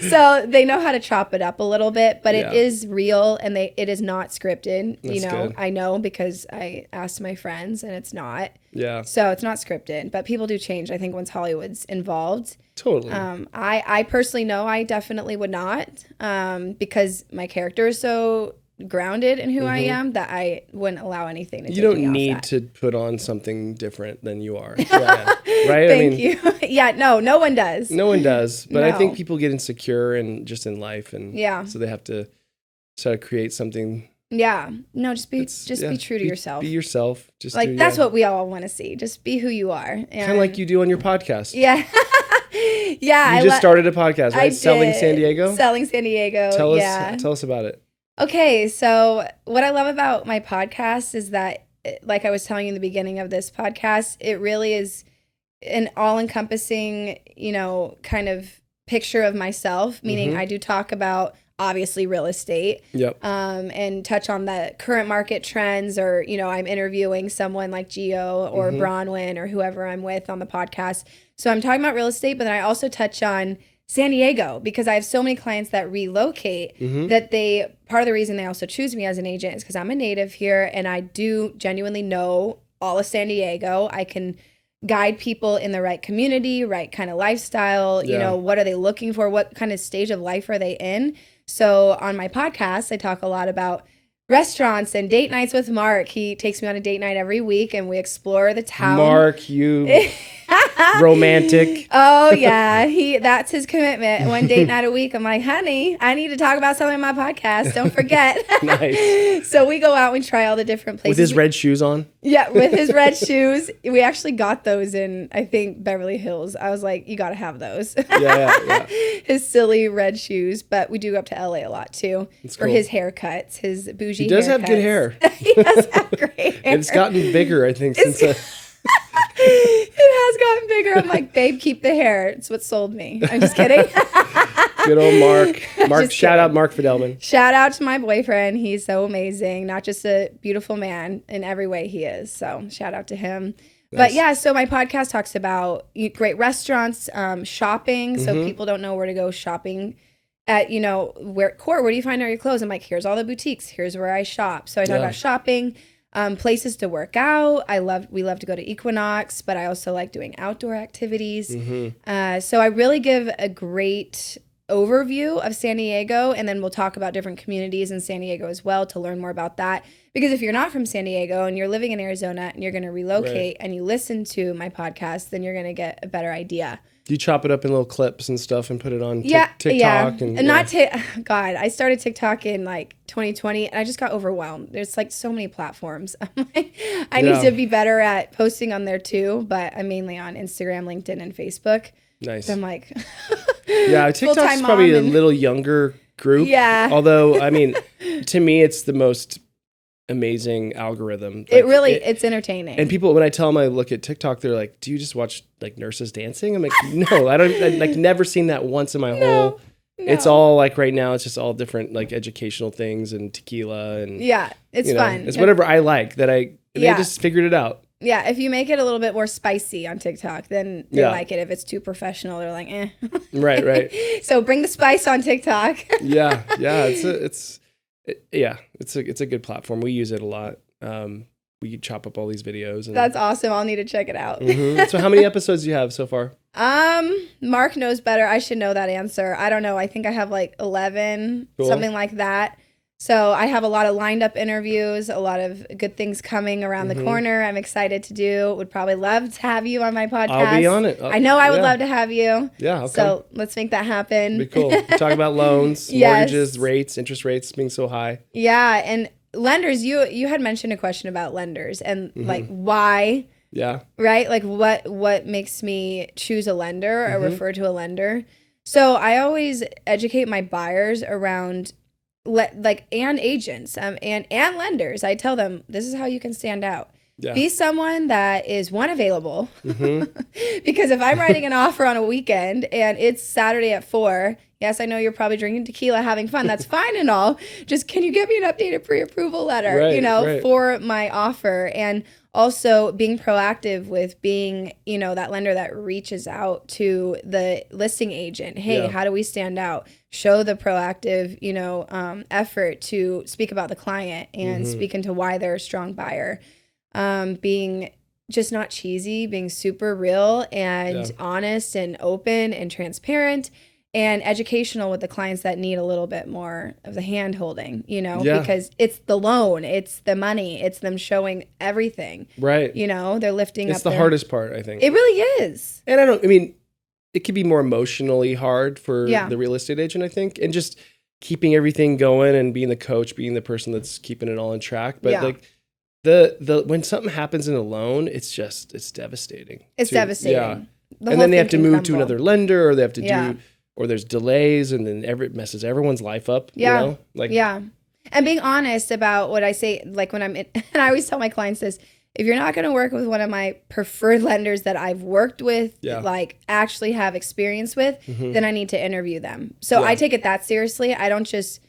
So they know how to chop it up a little bit, but it is real and it is not scripted. That's good. I know because I asked my friends and it's not. Yeah. So it's not scripted, but people do change, I think, once Hollywood's involved. Totally. I personally know I definitely would not, because my character is so grounded in who I am that I wouldn't allow anything to take me off that. You don't need to put on something different than you are. Yeah. Right? Thank you. Yeah, no one does. No one does. But I think people get insecure and just in life, and so they have to try to create something. Yeah. No, just be true to yourself. Be yourself. Just that's what we all want to see. Just be who you are. Kind of like you do on your podcast. Yeah. Yeah. You just started a podcast, right? Selling San Diego? Selling San Diego. Tell us about it. Okay, so what I love about my podcast is that, like I was telling you in the beginning of this podcast, it really is an all-encompassing, kind of picture of myself, meaning I do talk about, obviously, real estate. Yep. And touch on the current market trends, or, I'm interviewing someone like Gio or Bronwyn or whoever I'm with on the podcast. So I'm talking about real estate, but then I also touch on San Diego, because I have so many clients that relocate that part of the reason they also choose me as an agent is because I'm a native here and I do genuinely know all of San Diego. I can guide people in the right community, right kind of lifestyle, what are they looking for? What kind of stage of life are they in? So on my podcast, I talk a lot about restaurants and date nights with Mark. He takes me on a date night every week and we explore the town. Mark, you romantic. Oh yeah, that's his commitment. One date night a week. I'm like, honey, I need to talk about something on my podcast. Don't forget. Nice. So we go out and try all the different places. With his red shoes on? Yeah, with his red shoes. We actually got those in, I think, Beverly Hills. I was like, you got to have those. Yeah. His silly red shoes. But we do go up to LA a lot too. That's for cool. His haircuts, his bougie haircuts. He does have good hair. He does have great hair. It's gotten bigger, I think, since has gotten bigger. I'm like, babe, keep the hair. It's what sold me. I'm just kidding. Good old Mark. Mark, shout out Mark Fidelman. Shout out to my boyfriend. He's so amazing. Not just a beautiful man in every way he is. So shout out to him. Nice. But yeah, so my podcast talks about great restaurants, shopping. So people don't know where to go shopping at, where do you find all your clothes? I'm like, here's all the boutiques. Here's where I shop. So I talk about shopping, places to work out. We love to go to Equinox, but I also like doing outdoor activities. So I really give a great overview of San Diego, and then we'll talk about different communities in San Diego as well to learn more about that. Because if you're not from San Diego and you're living in Arizona and you're going to relocate and you listen to my podcast, then you're going to get a better idea. You chop it up in little clips and stuff and put it on TikTok. Yeah. God, I started TikTok in like 2020 and I just got overwhelmed. There's like so many platforms. I'm like, I need to be better at posting on there too, but I'm mainly on Instagram, LinkedIn, and Facebook. Nice. So I'm like, yeah, TikTok's probably a little younger group. Yeah. Although, I mean, to me, it's the most amazing algorithm. Like, it's entertaining. And people, when I tell them I look at TikTok, they're like, "Do you just watch like nurses dancing?" I'm like, "No, I like never seen that once in my whole." No. It's all like right now. It's just all different like educational things and tequila and it's fun. It's whatever I like they just figured it out. Yeah, if you make it a little bit more spicy on TikTok, then they like it. If it's too professional, they're like, eh. Right. So bring the spice on TikTok. yeah, it's a good platform. We use it a lot. We chop up all these videos. And that's awesome. I'll need to check it out. So how many episodes do you have so far? Mark knows better. I should know that answer. I don't know. I think I have like 11, something like that. So I have a lot of lined up interviews, a lot of good things coming around the corner. I'm excited to do. Would probably love to have you on my podcast. I'll be on it. I know I would love to have you. Yeah. Okay. So let's make that happen. Be cool. Talk about loans, mortgages, rates, interest rates being so high. Yeah. And lenders, you had mentioned a question about lenders and like why. Yeah. Right? Like what makes me choose a lender or refer to a lender? So I always educate my buyers around and agents and lenders. I tell them this is how you can stand out. Yeah. Be someone that is available. Because if I'm writing an offer on a weekend and it's Saturday at 4, yes, I know you're probably drinking tequila, having fun. That's fine and all. Just can you get me an updated pre-approval letter, for my offer? And also being proactive with being, that lender that reaches out to the listing agent. Hey, how do we stand out? Show the proactive, effort to speak about the client and speak into why they're a strong buyer. Being just not cheesy, being super real and honest and open and transparent and educational with the clients that need a little bit more of the hand holding, because it's the loan, it's the money, it's them showing everything. Right. They're lifting up. It's the hardest part, I think. It really is. And it could be more emotionally hard for the real estate agent, I think, and just keeping everything going and being the coach, being the person that's keeping it all on track. But like the when something happens in a loan, it's devastating. It's devastating. Yeah. And then they have to move to another lender, or they have to do, or there's delays, and then it messes everyone's life up. Yeah. And being honest about what I say, like when I'm in, and I always tell my clients this, if you're not going to work with one of my preferred lenders that I've worked with, like actually have experience with, then I need to interview them. So I take it that seriously. I don't just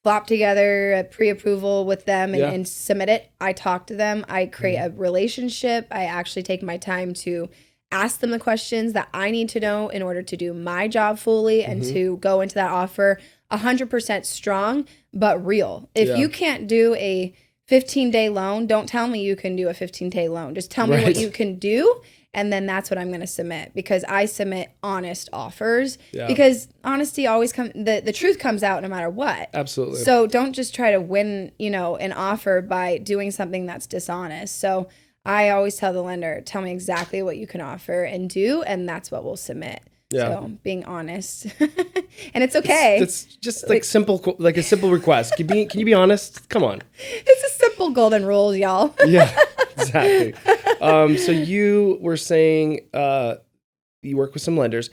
flop together a pre-approval with them and submit it. I talk to them. I create a relationship. I actually take my time to ask them the questions that I need to know in order to do my job fully and to go into that offer 100% strong, but real. If you can't do a 15-day loan, don't tell me you can do a 15-day loan. Just tell me what you can do, and then that's what I'm going to submit, because I submit honest offers, because honesty always comes, the truth comes out no matter what. Absolutely. So don't just try to win, an offer by doing something that's dishonest. So I always tell the lender, tell me exactly what you can offer and do, and that's what we'll submit. Yeah. So being honest, and it's okay. It's just like simple, like a simple request. Can you be honest? Come on. It's a simple golden rule, y'all. Yeah, exactly. So you were saying you work with some lenders.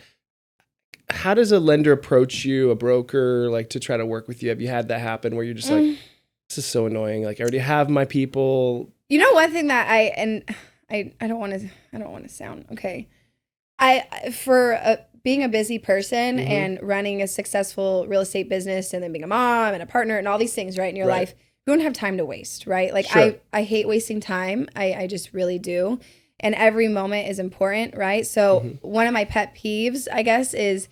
How does a lender approach you, a broker, like to try to work with you? Have you had that happen where you're just like, this is so annoying. Like I already have my people. One thing that I don't want to sound okay. Being a busy person and running a successful real estate business and then being a mom and a partner and all these things, right, in your life, you don't have time to waste, right? Like I hate wasting time. I just really do. And every moment is important, right? So one of my pet peeves, I guess, is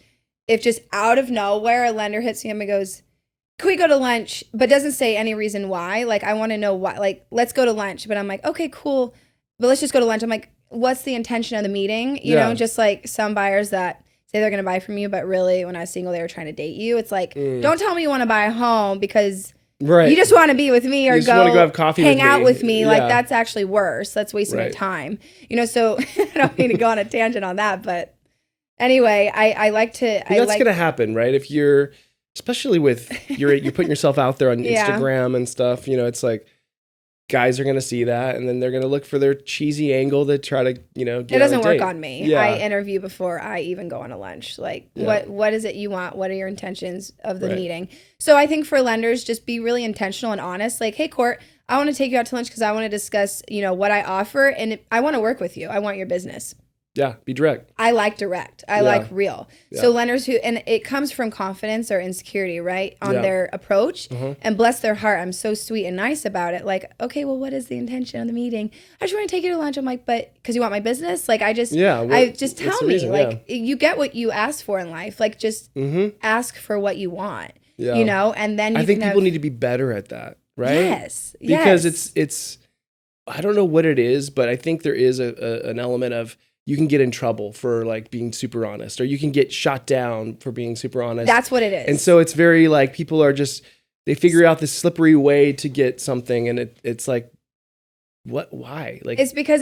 if just out of nowhere a lender hits me up and goes, can we go to lunch? But doesn't say any reason why. Like, I want to know why. Like, let's go to lunch. But I'm like, okay, cool. But let's just go to lunch. I'm like, what's the intention of the meeting? You know, just like some buyers that say they're going to buy from you, but really when I was single, they were trying to date you. It's like, don't tell me you want to buy a home because you just want to be with me or go have coffee hang out with me. Like, that's actually worse. That's wasting your time. You know, so I don't mean to go on a tangent on that. But anyway, I like to. That's going to happen, right? If you're, especially with, you're putting yourself out there on Instagram and stuff, you know, it's like, guys are going to see that and then they're going to look for their cheesy angle to try to, you know, get it doesn't on a work date. on me. I interview before I even go on a lunch. Like, what is it you want? What are your intentions of the meeting? So I think for lenders, just be really intentional and honest. Like, hey, Court, I want to take you out to lunch because I want to discuss, you know, what I offer and I want to work with you. I want your business. Yeah, be direct. I like direct. I like real. Yeah. So lenders who, and it comes from confidence or insecurity, right, on their approach. And bless their heart, I'm so sweet and nice about it. Like, okay, well, what is the intention of the meeting? I just want to take you to lunch. I'm like, but because you want my business? Like, I just tell me, reason? Like, you get what you ask for in life. Like, just ask for what you want, you know, and then I think people need to be better at that, right? Yes. Because it's, I don't know what it is, but I think there is an element of, you can get in trouble for like being super honest, or you can get shot down for being super honest. That's what it is. And so it's very like people are just, they figure out this slippery way to get something. And it's like, why? Like, it's because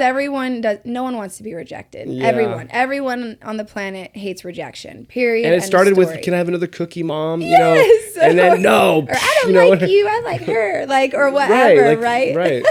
no one wants to be rejected. Yeah. Everyone on the planet hates rejection, period. And it started with, can I have another cookie, Mom? You know, and then no. Or I don't like you, I like her, like, or whatever, right? Right.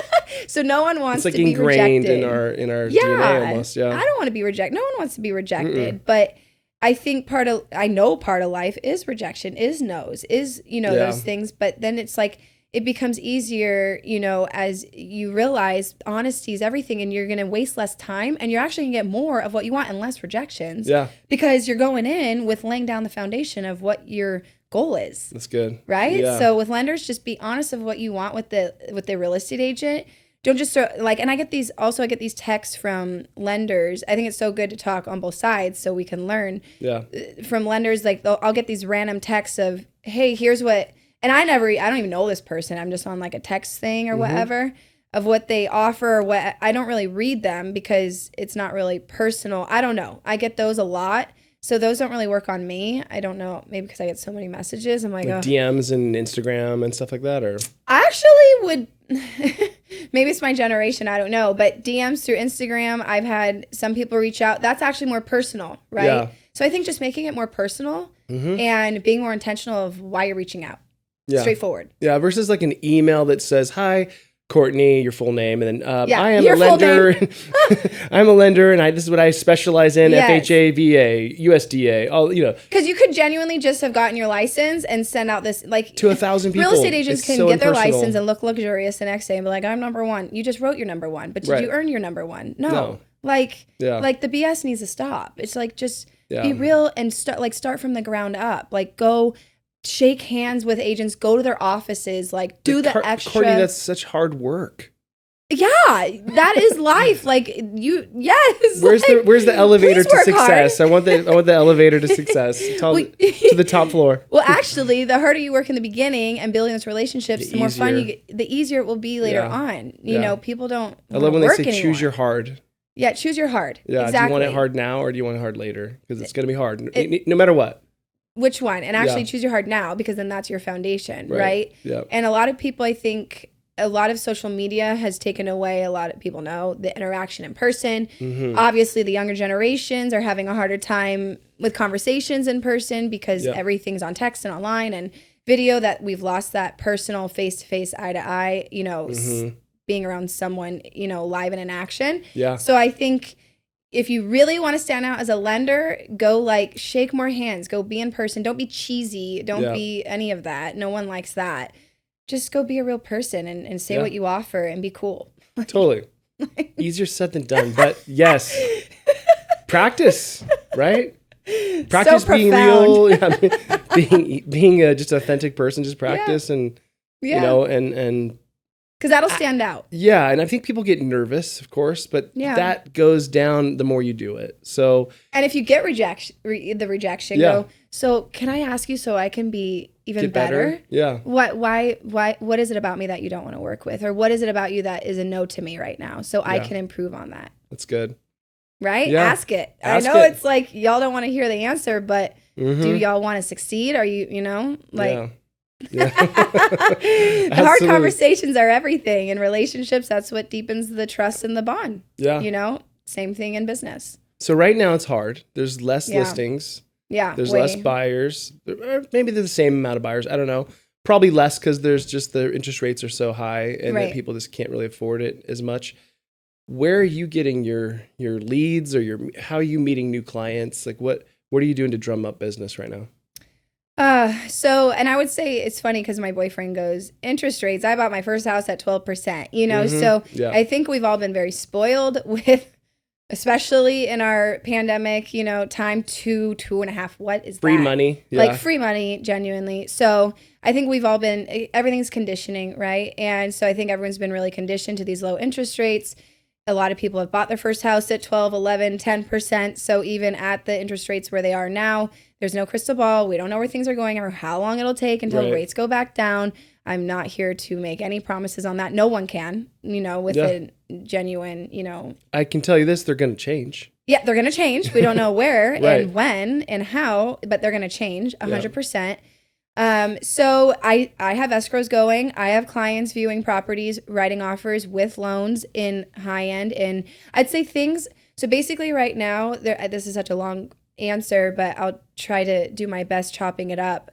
So no one wants to be rejected. It's like ingrained in our DNA almost, I don't want to be rejected. No one wants to be rejected. But I think part of life is rejection, is no's, is, you know, those things. But then it's like, it becomes easier, you know, as you realize honesty is everything and you're going to waste less time and you're actually going to get more of what you want and less rejections. Yeah. Because you're going in with laying down the foundation of what your goal is. That's good. Right? Yeah. So with lenders, just be honest of what you want with the real estate agent. Don't just and I get these texts from lenders. I think it's so good to talk on both sides so we can learn. Yeah. From lenders, like I'll get these random texts of, hey, here's what. And I don't even know this person. I'm just on like a text thing or whatever of what they offer or what. I don't really read them because it's not really personal. I don't know. I get those a lot. So those don't really work on me. I don't know. Maybe because I get so many messages. I'm like DMs and Instagram and stuff like that, or I actually would. Maybe it's my generation. I don't know. But DMs through Instagram, I've had some people reach out. That's actually more personal, right? Yeah. So I think just making it more personal and being more intentional of why you're reaching out. Yeah. Straightforward. Yeah, versus like an email that says, "Hi, Courtney," your full name, and then I am a lender. I'm a lender, and this is what I specialize in: FHA, VA, USDA. All you know. Because you could genuinely just have gotten your license and send out this like to 1,000 people. Real estate agents can get their license and look luxurious the next day and be like, "I'm number one." You just wrote your number one, but did you earn your number one? No. Like the BS needs to stop. It's like just be real and start from the ground up. Like go. Shake hands with agents, go to their offices, like do the extra. Courtney, that's such hard work. Yeah, that is life. Like Where's the elevator to success? Hard. I want the elevator to success. To the top floor. Well, actually, the harder you work in the beginning and building those relationships, the more fun you get. The easier it will be later on. You know, people don't. I love when they say anymore. Choose your hard. Yeah, choose your hard. Yeah, exactly. Do you want it hard now or do you want it hard later? Because it's going to be hard, no matter what. Which one? And actually choose your hard now because then that's your foundation, right? Yeah. And a lot of people, I think, a lot of social media has taken away, a lot of people know, the interaction in person. Obviously, the younger generations are having a harder time with conversations in person because everything's on text and online and video, that we've lost that personal face-to-face, eye-to-eye, you know, being around someone, you know, live and in action. Yeah. So I think if you really want to stand out as a lender, go like shake more hands, go be in person. Don't be cheesy. Don't be any of that. No one likes that. Just go be a real person and say what you offer and be cool. Totally. Easier said than done, but yes, practice, right? Practice So being profound. real, being a just authentic person. Just practice, and Yeah. you know, and Because that'll stand out. yeah, and I think people get nervous, of course, but Yeah. that goes down the more you do it. So And if you get the rejection, Yeah. go, so can I ask you so I can be even get better. Yeah, What is it about me that you don't want to work with? Or what is it about you that is a no to me right now? So I Yeah. can improve on that. that's good. Right? Yeah. Ask it. Ask I know it. it's like y'all don't want to hear the answer, but do Mhm. y'all want to succeed? Are you, like Yeah. Yeah. the hard Absolutely. conversations are everything in relationships. That's what deepens the trust and the bond. Yeah. Same thing in business. So right now it's hard. There's less Yeah. listings. Yeah. There's less buyers. Maybe they're the same amount of buyers. I don't know. Probably less because there's just the interest rates are so high and that Right. people just can't really afford it as much. Where are you getting your leads or how are you meeting new clients? Like what are you doing to drum up business right now? And I would say it's funny because my boyfriend goes, interest rates. I bought my first house at 12%, Mhm. so Yeah. I think we've all been very spoiled with, especially in our pandemic, time 2.5. What is Free that? money. Yeah. Like free money, genuinely. So I think we've all been, everything's conditioning, right? And so I think everyone's been really conditioned to these low interest rates. A lot of people have bought their first house at 12, 11, 10%. So even at the interest rates where they are now, there's no crystal ball. We don't know where things are going or how long it'll take until Right. rates go back down. I'm not here to make any promises on that. No one can, with a genuine, I can tell you this, they're going to change. yeah, they're going to change. We don't know where Right. and when and how, but they're going to change 100%. So I have escrows going. I have clients viewing properties, writing offers with loans in high end. And I'd say things. So basically right now, this is such a long answer, but I'll try to do my best chopping it up.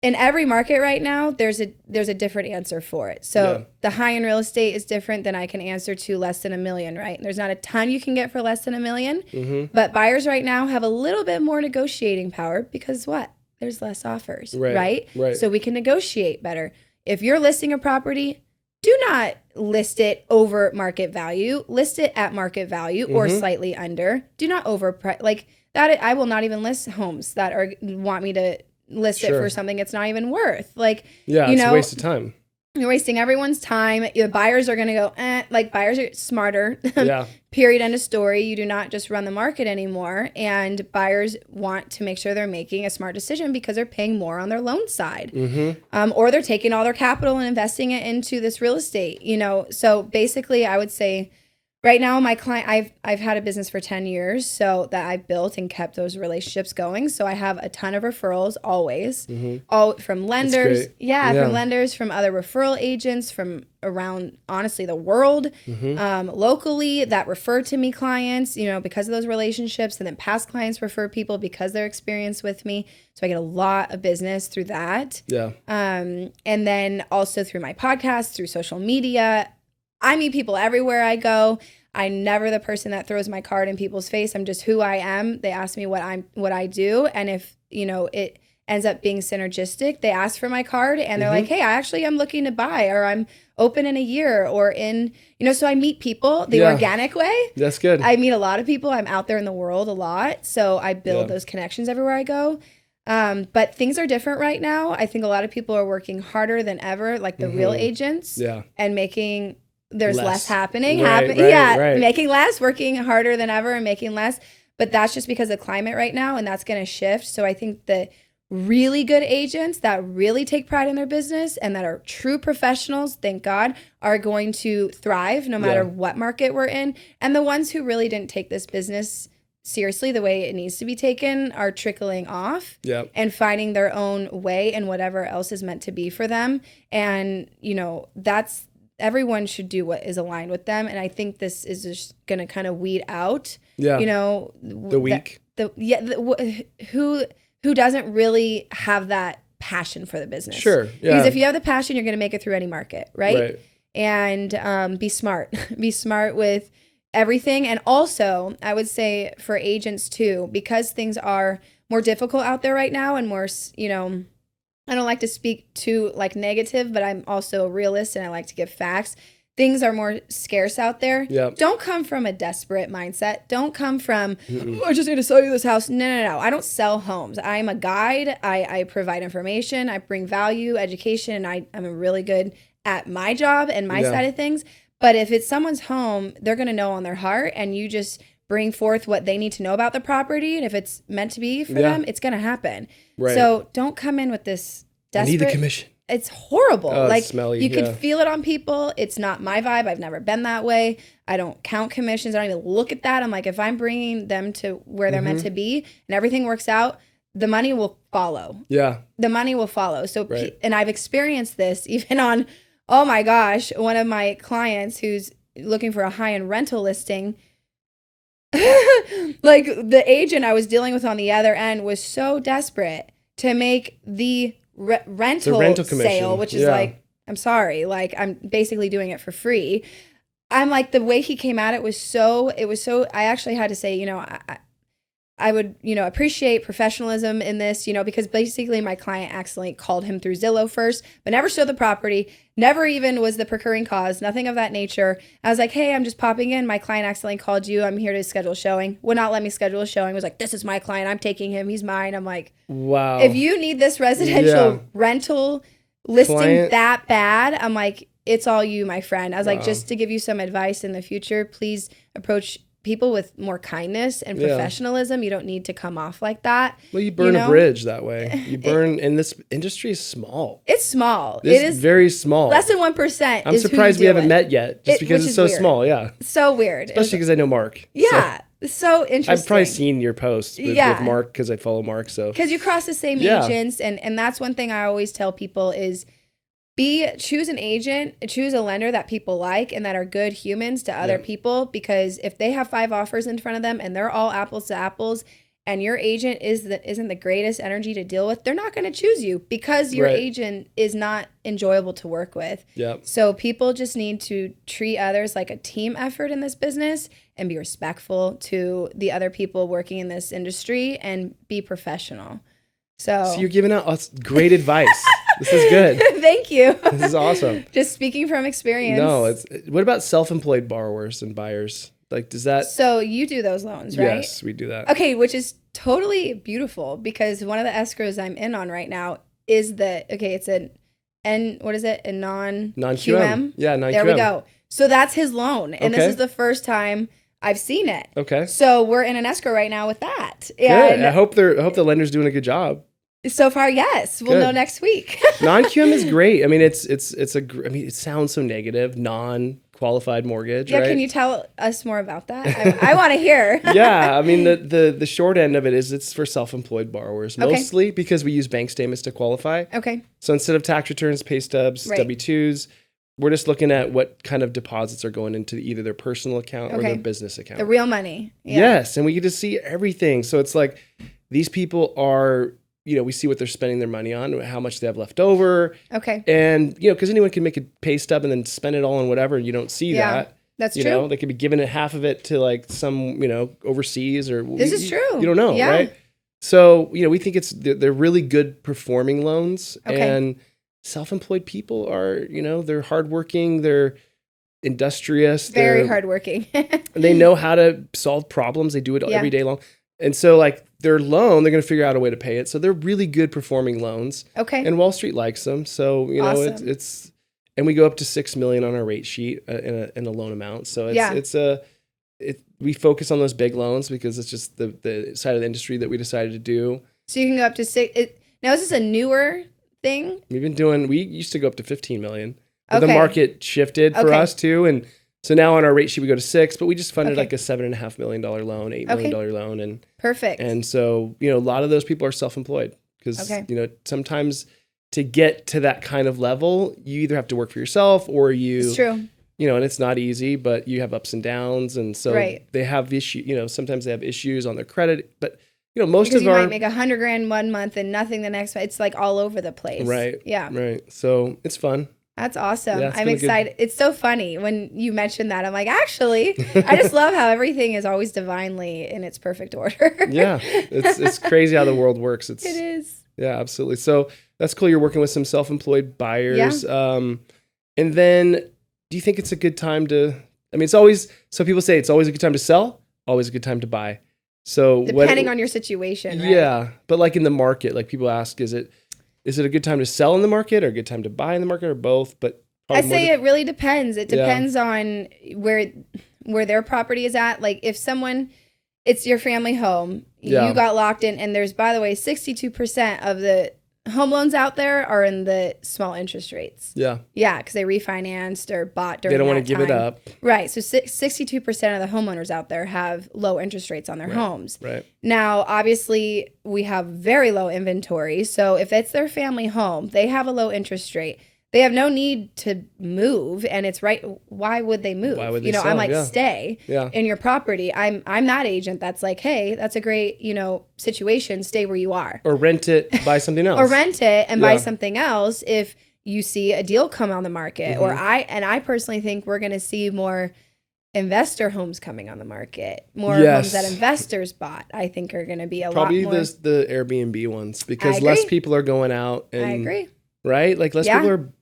In every market right now, there's a different answer for it. So the high end real estate is different than I can answer to less than $1 million, right? There's not a ton you can get for less than $1 million, but buyers right now have a little bit more negotiating power because what? There's less offers, right? So we can negotiate better. If you're listing a property, do not list it over market value. List it at market value or slightly under. Do not overprice like that. I will not even list homes that want me to list it for something it's not even worth. Like, it's a waste of time. You're wasting everyone's time. Your buyers are going to go, like buyers are smarter. Yeah. Period. End of story. You do not just run the market anymore. And buyers want to make sure they're making a smart decision because they're paying more on their loan side. Or they're taking all their capital and investing it into this real estate, So basically I would say right now, my client, I've had a business for 10 years, so that I've built and kept those relationships going. So I have a ton of referrals always, all from lenders, from lenders, from other referral agents, from around honestly the world, locally that refer to me clients, because of those relationships, and then past clients refer people because they're experienced with me. So I get a lot of business through that. Yeah. And then also through my podcast, through social media. I meet people everywhere I go. I'm never the person that throws my card in people's face. I'm just who I am. They ask me what I do. And if, it ends up being synergistic, they ask for my card and they're like, hey, I actually am looking to buy, or I'm open in a year, or in, so I meet people the organic way. That's good. I meet a lot of people. I'm out there in the world a lot. So I build those connections everywhere I go. But things are different right now. I think a lot of people are working harder than ever, like the real agents, and making there's less happening. Making less, working harder than ever and making less. But that's just because of the climate right now, and that's going to shift. So I think the really good agents that really take pride in their business and that are true professionals, thank God, are going to thrive no matter what market we're in. And the ones who really didn't take this business seriously the way it needs to be taken are trickling off and finding their own way and whatever else is meant to be for them. And, that's everyone should do what is aligned with them. And I think this is just going to kind of weed out, the weak. Who doesn't really have that passion for the business. Sure. Yeah. Because if you have the passion, you're going to make it through any market, right? And be smart. Be smart with everything. And also, I would say for agents too, because things are more difficult out there right now and more, I don't like to speak too negative, but I'm also a realist and I like to give facts. things are more scarce out there. Yep. Don't come from a desperate mindset. Don't come from, oh, I just need to sell you this house. No. I don't sell homes. I'm a guide. I provide information. I bring value, education, and I'm really good at my job and my side of things. But if it's someone's home, they're going to know on their heart, and you just bring forth what they need to know about the property. And if it's meant to be for them, it's going to happen. Right. So don't come in with this desperate. I need the commission. It's horrible. Oh, like it's smelly. You could feel it on people. It's not my vibe. I've never been that way. I don't count commissions. I don't even look at that. I'm like, if I'm bringing them to where they're meant to be and everything works out, the money will follow. Yeah. The money will follow. So, and I've experienced this even on, oh my gosh, one of my clients who's looking for a high-end rental listing. Like the agent I was dealing with on the other end was so desperate to make the rental sale, which is like, I'm sorry, like I'm basically doing it for free. I'm like, the way he came at it was so, I actually had to say, I would, appreciate professionalism in this, because basically my client accidentally called him through Zillow first, but never showed the property, never even was the procuring cause, nothing of that nature. I was like, hey, I'm just popping in. My client accidentally called you. I'm here to schedule a showing. Would not let me schedule a showing. Was like, this is my client. I'm taking him. He's mine. I'm like, wow. If you need this residential rental listing that bad, I'm like, it's all you, my friend. I was like, just to give you some advice in the future, please approach people with more kindness and professionalism. You don't need to come off like that. Well, you burn a bridge that way. You burn, and this industry is small. It's small. It is very small. Less than 1%. I'm surprised we haven't met yet, just because it's so weird. Small. Yeah. So weird. Especially because I know Mark. Yeah. So interesting. I've probably seen your posts with Mark because I follow Mark. So because you cross the same agents, and that's one thing I always tell people is choose an agent, choose a lender that people like and that are good humans to other people, because if they have 5 offers in front of them and they're all apples to apples and your agent isn't the greatest energy to deal with, they're not going to choose you because your agent is not enjoyable to work with. Yep. So people just need to treat others like a team effort in this business and be respectful to the other people working in this industry and be professional. So you're giving out us great advice. This is good. Thank you. This is awesome. Just speaking from experience. No, what about self-employed borrowers and buyers? Like, does that? So you do those loans, right? Yes, we do that. Okay, which is totally beautiful because one of the escrows I'm in on right now is it's a non-QM. Yeah, non-QM. There we go. So that's his loan, and this is the first time I've seen it. Okay. So we're in an escrow right now with that. Good. And I hope the lender's doing a good job. So far, yes. We'll know next week. Non-QM is great. I mean, it sounds so negative. Non-qualified mortgage. Yeah. Right? Can you tell us more about that? I want to hear. Yeah. I mean, the short end of it is it's for self-employed borrowers mostly because we use bank statements to qualify. Okay. So instead of tax returns, pay stubs, W-2s, we're just looking at what kind of deposits are going into either their personal account or their business account. The real money. Yeah. Yes. And we get to see everything. So it's like these people are, we see what they're spending their money on, how much they have left over. Okay. And, because anyone can make a pay stub and then spend it all on whatever, and you don't see that. That's true. They could be giving it half of it to like some, overseas or. This is true. You don't know, right? So, we think they're really good performing loans. Okay. And self-employed people are, they're hardworking, they're industrious. Very hardworking. They know how to solve problems. They do it every day long. And so like their loan, they're going to figure out a way to pay it. So they're really good performing loans. Okay. And Wall Street likes them. So, awesome. it's and we go up to $6 million on our rate sheet in a loan amount. So we focus on those big loans because it's just the side of the industry that we decided to do. So you can go up to 6. Now, is this a newer thing? We used to go up to 15 million. But the market shifted for us too. And so now on our rate sheet, we go to 6, but we just funded like a $7.5 million loan, $8 million loan. And perfect. And so, a lot of those people are self-employed because, sometimes to get to that kind of level, you either have to work for yourself or it's true. And it's not easy, but you have ups and downs. And so they have issues, sometimes they have issues on their credit, but because you might make $100,000 one month and nothing the next. It's like all over the place. Right. Yeah. Right. So it's fun. That's awesome. Yeah, I'm excited. It's so funny when you mentioned that. I'm like, actually, I just love how everything is always divinely in its perfect order. Yeah. It's crazy how the world works. It is. Yeah, absolutely. So that's cool. You're working with some self-employed buyers. Yeah. And then do you think it's a good time to, I mean, it's always, so people say it's always a good time to sell, always a good time to buy. So depending on your situation, right? Yeah. But like in the market, like people ask, is it a good time to sell in the market or a good time to buy in the market or both? But I say it really depends. It depends on where their property is at. Like if someone, it's your family home, you got locked in, and there's, by the way, 62% of the home loans out there are in the small interest rates. Yeah. Yeah, because they refinanced or bought during that time. They don't want to give it up. Right. So 62% of the homeowners out there have low interest rates on their homes. Right. Now, obviously, we have very low inventory. So if it's their family home, they have a low interest rate. They have no need to move, and it's right. Why would they move? Why would they sell? I'm like, stay in your property. I'm that agent that's like, hey, that's a great, situation. Stay where you are. Or rent it, buy something else. Or rent it and buy something else if you see a deal come on the market. Or I personally think we're going to see more investor homes coming on the market. More homes that investors bought, I think, are going to be probably lot more. The Airbnb ones, because less people are going out. And, I agree. Right? Like less people are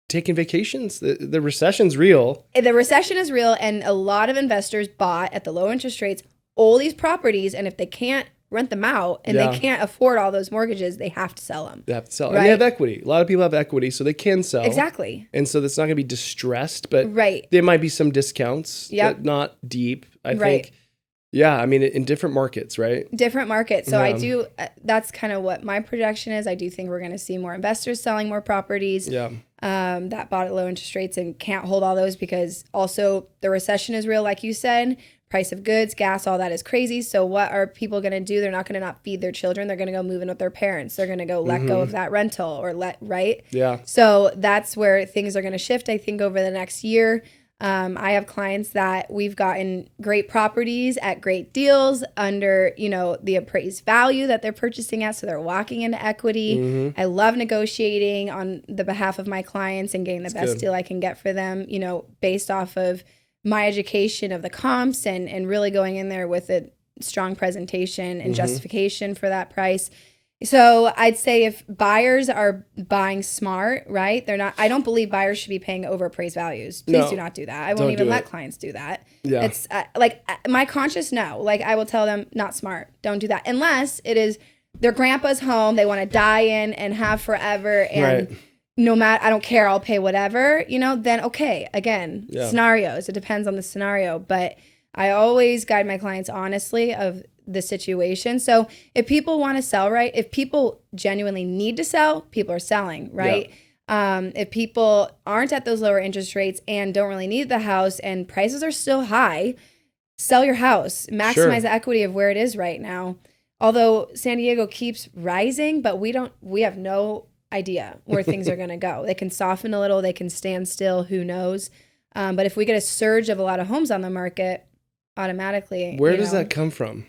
taking vacations. The recession's real. The recession is real, and a lot of investors bought at the low interest rates all these properties, and if they can't rent them out and they can't afford all those mortgages, they have to sell them. They have to sell. Right? And they have equity. A lot of people have equity, so they can sell. Exactly. And so that's not going to be distressed, but there might be some discounts, but not deep, I think. Yeah, I mean, in different markets, right? Different markets. So I do, that's kind of what my projection is. I do think we're going to see more investors selling more properties that bought at low interest rates and can't hold all those, because also the recession is real, like you said. Price of goods, gas, all that is crazy. So what are people going to do? They're not going to not feed their children. They're going to go move in with their parents. They're going to go let go of that rental or right? Yeah. So that's where things are going to shift, I think, over the next year. I have clients that we've gotten great properties at great deals under, the appraised value that they're purchasing at. So they're walking into equity. I love negotiating on the behalf of my clients and getting the best deal I can get for them, based off of my education of the comps and really going in there with a strong presentation and justification for that price. So I'd say if buyers are buying smart, right? I don't believe buyers should be paying over appraised values. Please do not do that. I won't even let clients do that. Yeah. It's my conscious no. Like I will tell them, not smart. Don't do that. Unless it is their grandpa's home, they want to die in and have forever, and no matter, I don't care, I'll pay whatever, then okay. Again, scenarios. It depends on the scenario. But I always guide my clients honestly of the situation. So if people want to sell, right? If people genuinely need to sell, people are selling, right? If people aren't at those lower interest rates and don't really need the house and prices are still high, sell your house, maximize the equity of where it is right now. Although San Diego keeps rising, but we have no idea where things are going to go. They can soften a little, they can stand still, who knows? But if we get a surge of a lot of homes on the market, automatically. Where does that come from?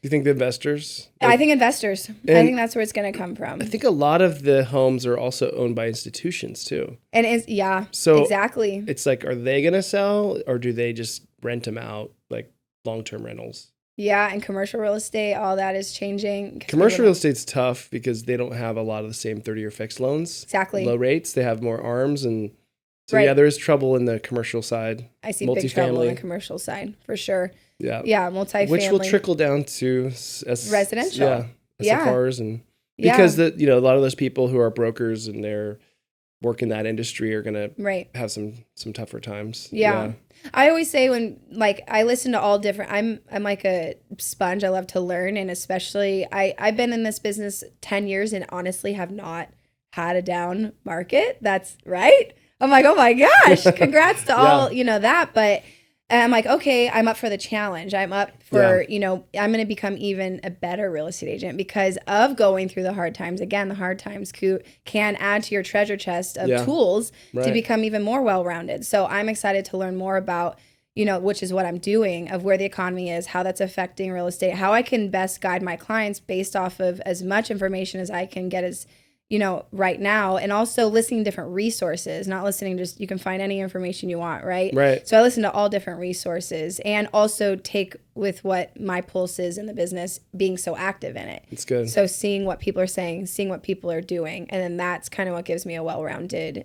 Do you think the investors? I think investors. I think that's where it's going to come from. I think a lot of the homes are also owned by institutions too. And so exactly. It's like, are they going to sell, or do they just rent them out like long-term rentals? Yeah, and commercial real estate, all that is changing. Commercial real estate's tough because they don't have a lot of the same 30-year fixed loans. Exactly. Low rates. They have more arms, and so there is trouble in the commercial side. I see big trouble in the commercial side for sure. Yeah. Yeah, multifamily. Which will trickle down to residential. SFRs and because a lot of those people who are brokers and they're work in that industry are going to have some tougher times. Yeah. I always say when I listen to all different, I'm like a sponge. I love to learn. And especially I've been in this business 10 years and honestly have not had a down market. That's right. I'm like, oh my gosh, congrats to all, that. But I'm like, okay, I'm up for the challenge. I'm up for, I'm going to become even a better real estate agent because of going through the hard times. Again, the hard times can add to your treasure chest of tools to become even more well-rounded. So I'm excited to learn more about, which is what I'm doing, of where the economy is, how that's affecting real estate, how I can best guide my clients based off of as much information as I can get right now, and also listening to different resources, not listening just, you can find any information you want, right? Right. So I listen to all different resources and also take with what my pulse is in the business, being so active in it. It's good. So seeing what people are saying, seeing what people are doing, and then that's kind of what gives me a well-rounded,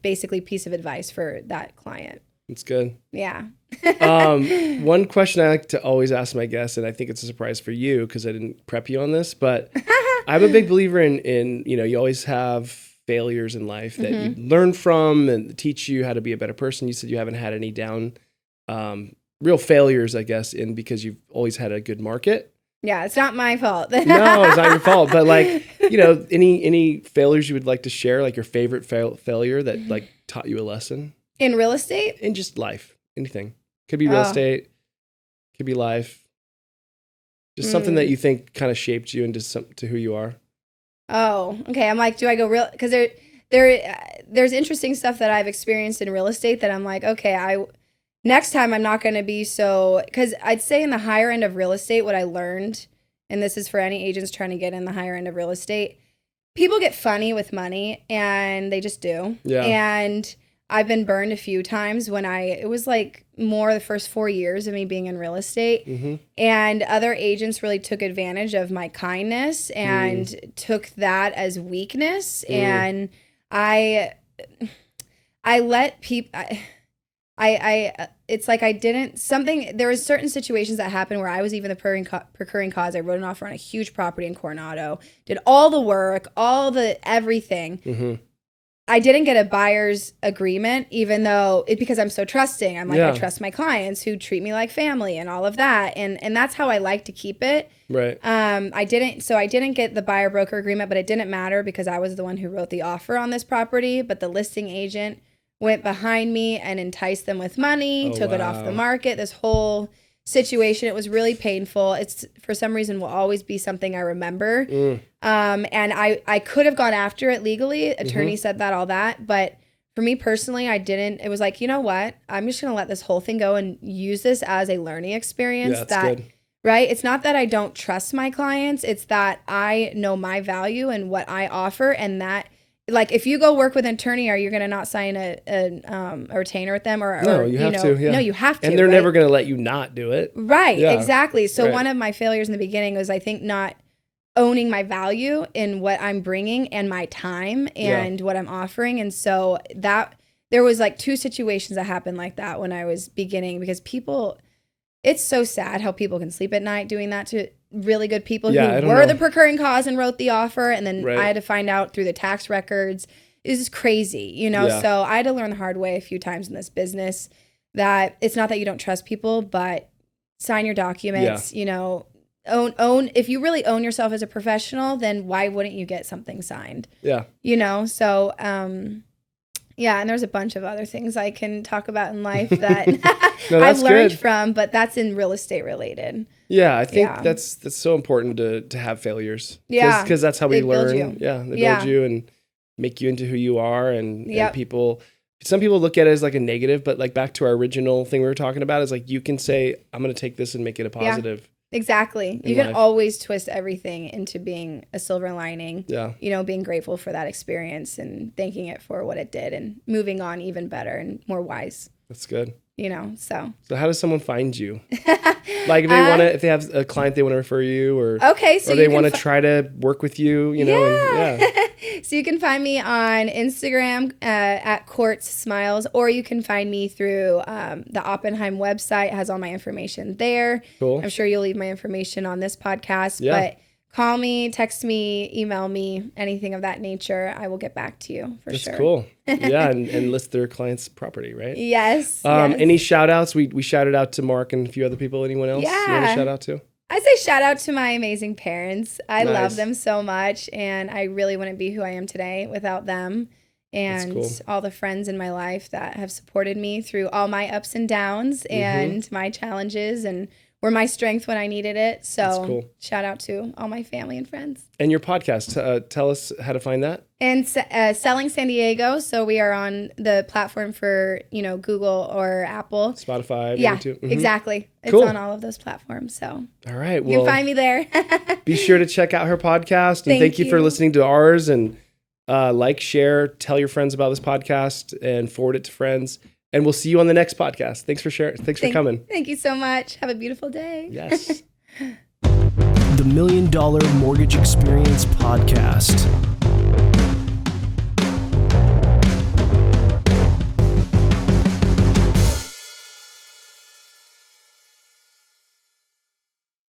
basically piece of advice for that client. It's good. Yeah. One question I like to always ask my guests, and I think it's a surprise for you because I didn't prep you on this, but I'm a big believer in you always have failures in life that you learn from and teach you how to be a better person. You said you haven't had any real failures, I guess, because you've always had a good market. Yeah, it's not my fault. No, it's not your fault. But any failures you would like to share, like your favorite failure that like taught you a lesson? In real estate? In just life, anything. Could be real estate, could be life. Just something that you think kind of shaped you into to who you are. Oh, okay. I'm like, do I go real? Because there's interesting stuff that I've experienced in real estate that I'm like, okay, next time I'm not going to be so, because I'd say in the higher end of real estate, what I learned, and this is for any agents trying to get in the higher end of real estate, people get funny with money, and they just do. Yeah. And I've been burned a few times when it was like more the first 4 years of me being in real estate. And other agents really took advantage of my kindness and took that as weakness. And I let people, it's like I didn't, there was certain situations that happened where I was even the procuring cause. I wrote an offer on a huge property in Coronado, did all the work, all the everything. I didn't get a buyer's agreement, even though because I'm so trusting. I'm like, I trust my clients who treat me like family and all of that. And that's how I like to keep it. Right. I didn't get the buyer broker agreement, but it didn't matter because I was the one who wrote the offer on this property. But the listing agent went behind me and enticed them with money, took it off the market, this whole situation. It was really painful. It's for some reason will always be something I remember. And I could have gone after it legally. Attorney said that, all that. But for me personally, I didn't. It was like, you know what? I'm just going to let this whole thing go and use this as a learning experience. Yeah, that's good. Right? It's not that I don't trust my clients. It's that I know my value and what I offer, and that like if you go work with an attorney, are you going to not sign a retainer with them? No, you have to. Yeah. No, you have to. And they're never going to let you not do it. Right. Yeah. Exactly. So one of my failures in the beginning was, I think, not owning my value in what I'm bringing and my time and what I'm offering. And so there was like 2 situations that happened like that when I was beginning, because it's so sad how people can sleep at night doing that to really good people who were the procuring cause and wrote the offer. And then I had to find out through the tax records. This is crazy, So I had to learn the hard way a few times in this business that it's not that you don't trust people, but sign your documents, own. If you really own yourself as a professional, then why wouldn't you get something signed? Yeah. So, and there's a bunch of other things I can talk about in life that I've learned from, but that's in real estate related. Yeah, I think that's so important to have failures. Yeah, because that's how we learn. Yeah, they build you and make you into who you are. And some people look at it as like a negative, but like back to our original thing we were talking about is like you can say, I'm going to take this and make it a positive. Yeah. Exactly. You can always twist everything into being a silver lining. Yeah. Being grateful for that experience and thanking it for what it did and moving on even better and more wise. That's good. So how does someone find you? Like if they have a client they want to refer you or they want to try to work with you, So you can find me on Instagram at Courts Smiles, or you can find me through the Oppenheim website. It has all my information there. Cool. I'm sure you'll leave my information on this podcast, but call me, text me, email me, anything of that nature. I will get back to you for sure. That's cool. Yeah, and list their client's property, right? Yes. Any shout outs? We shouted out to Mark and a few other people. Anyone else you want to shout out to? I say shout out to my amazing parents. I love them so much, and I really wouldn't be who I am today without them. And all the friends in my life that have supported me through all my ups and downs and my challenges, and were my strength when I needed it. So shout out to all my family and friends. And your podcast, tell us how to find that. And Selling San Diego. So we are on the platform for, Google or Apple. Spotify. Yeah, exactly. It's on all of those platforms. So all right. Well, you can find me there. Be sure to check out her podcast. And thank you for listening to ours. And share, tell your friends about this podcast and forward it to friends. And we'll see you on the next podcast. Thanks for sharing. Thanks for coming. Thank you so much. Have a beautiful day. Yes. The $1 Million Mortgage Experience Podcast.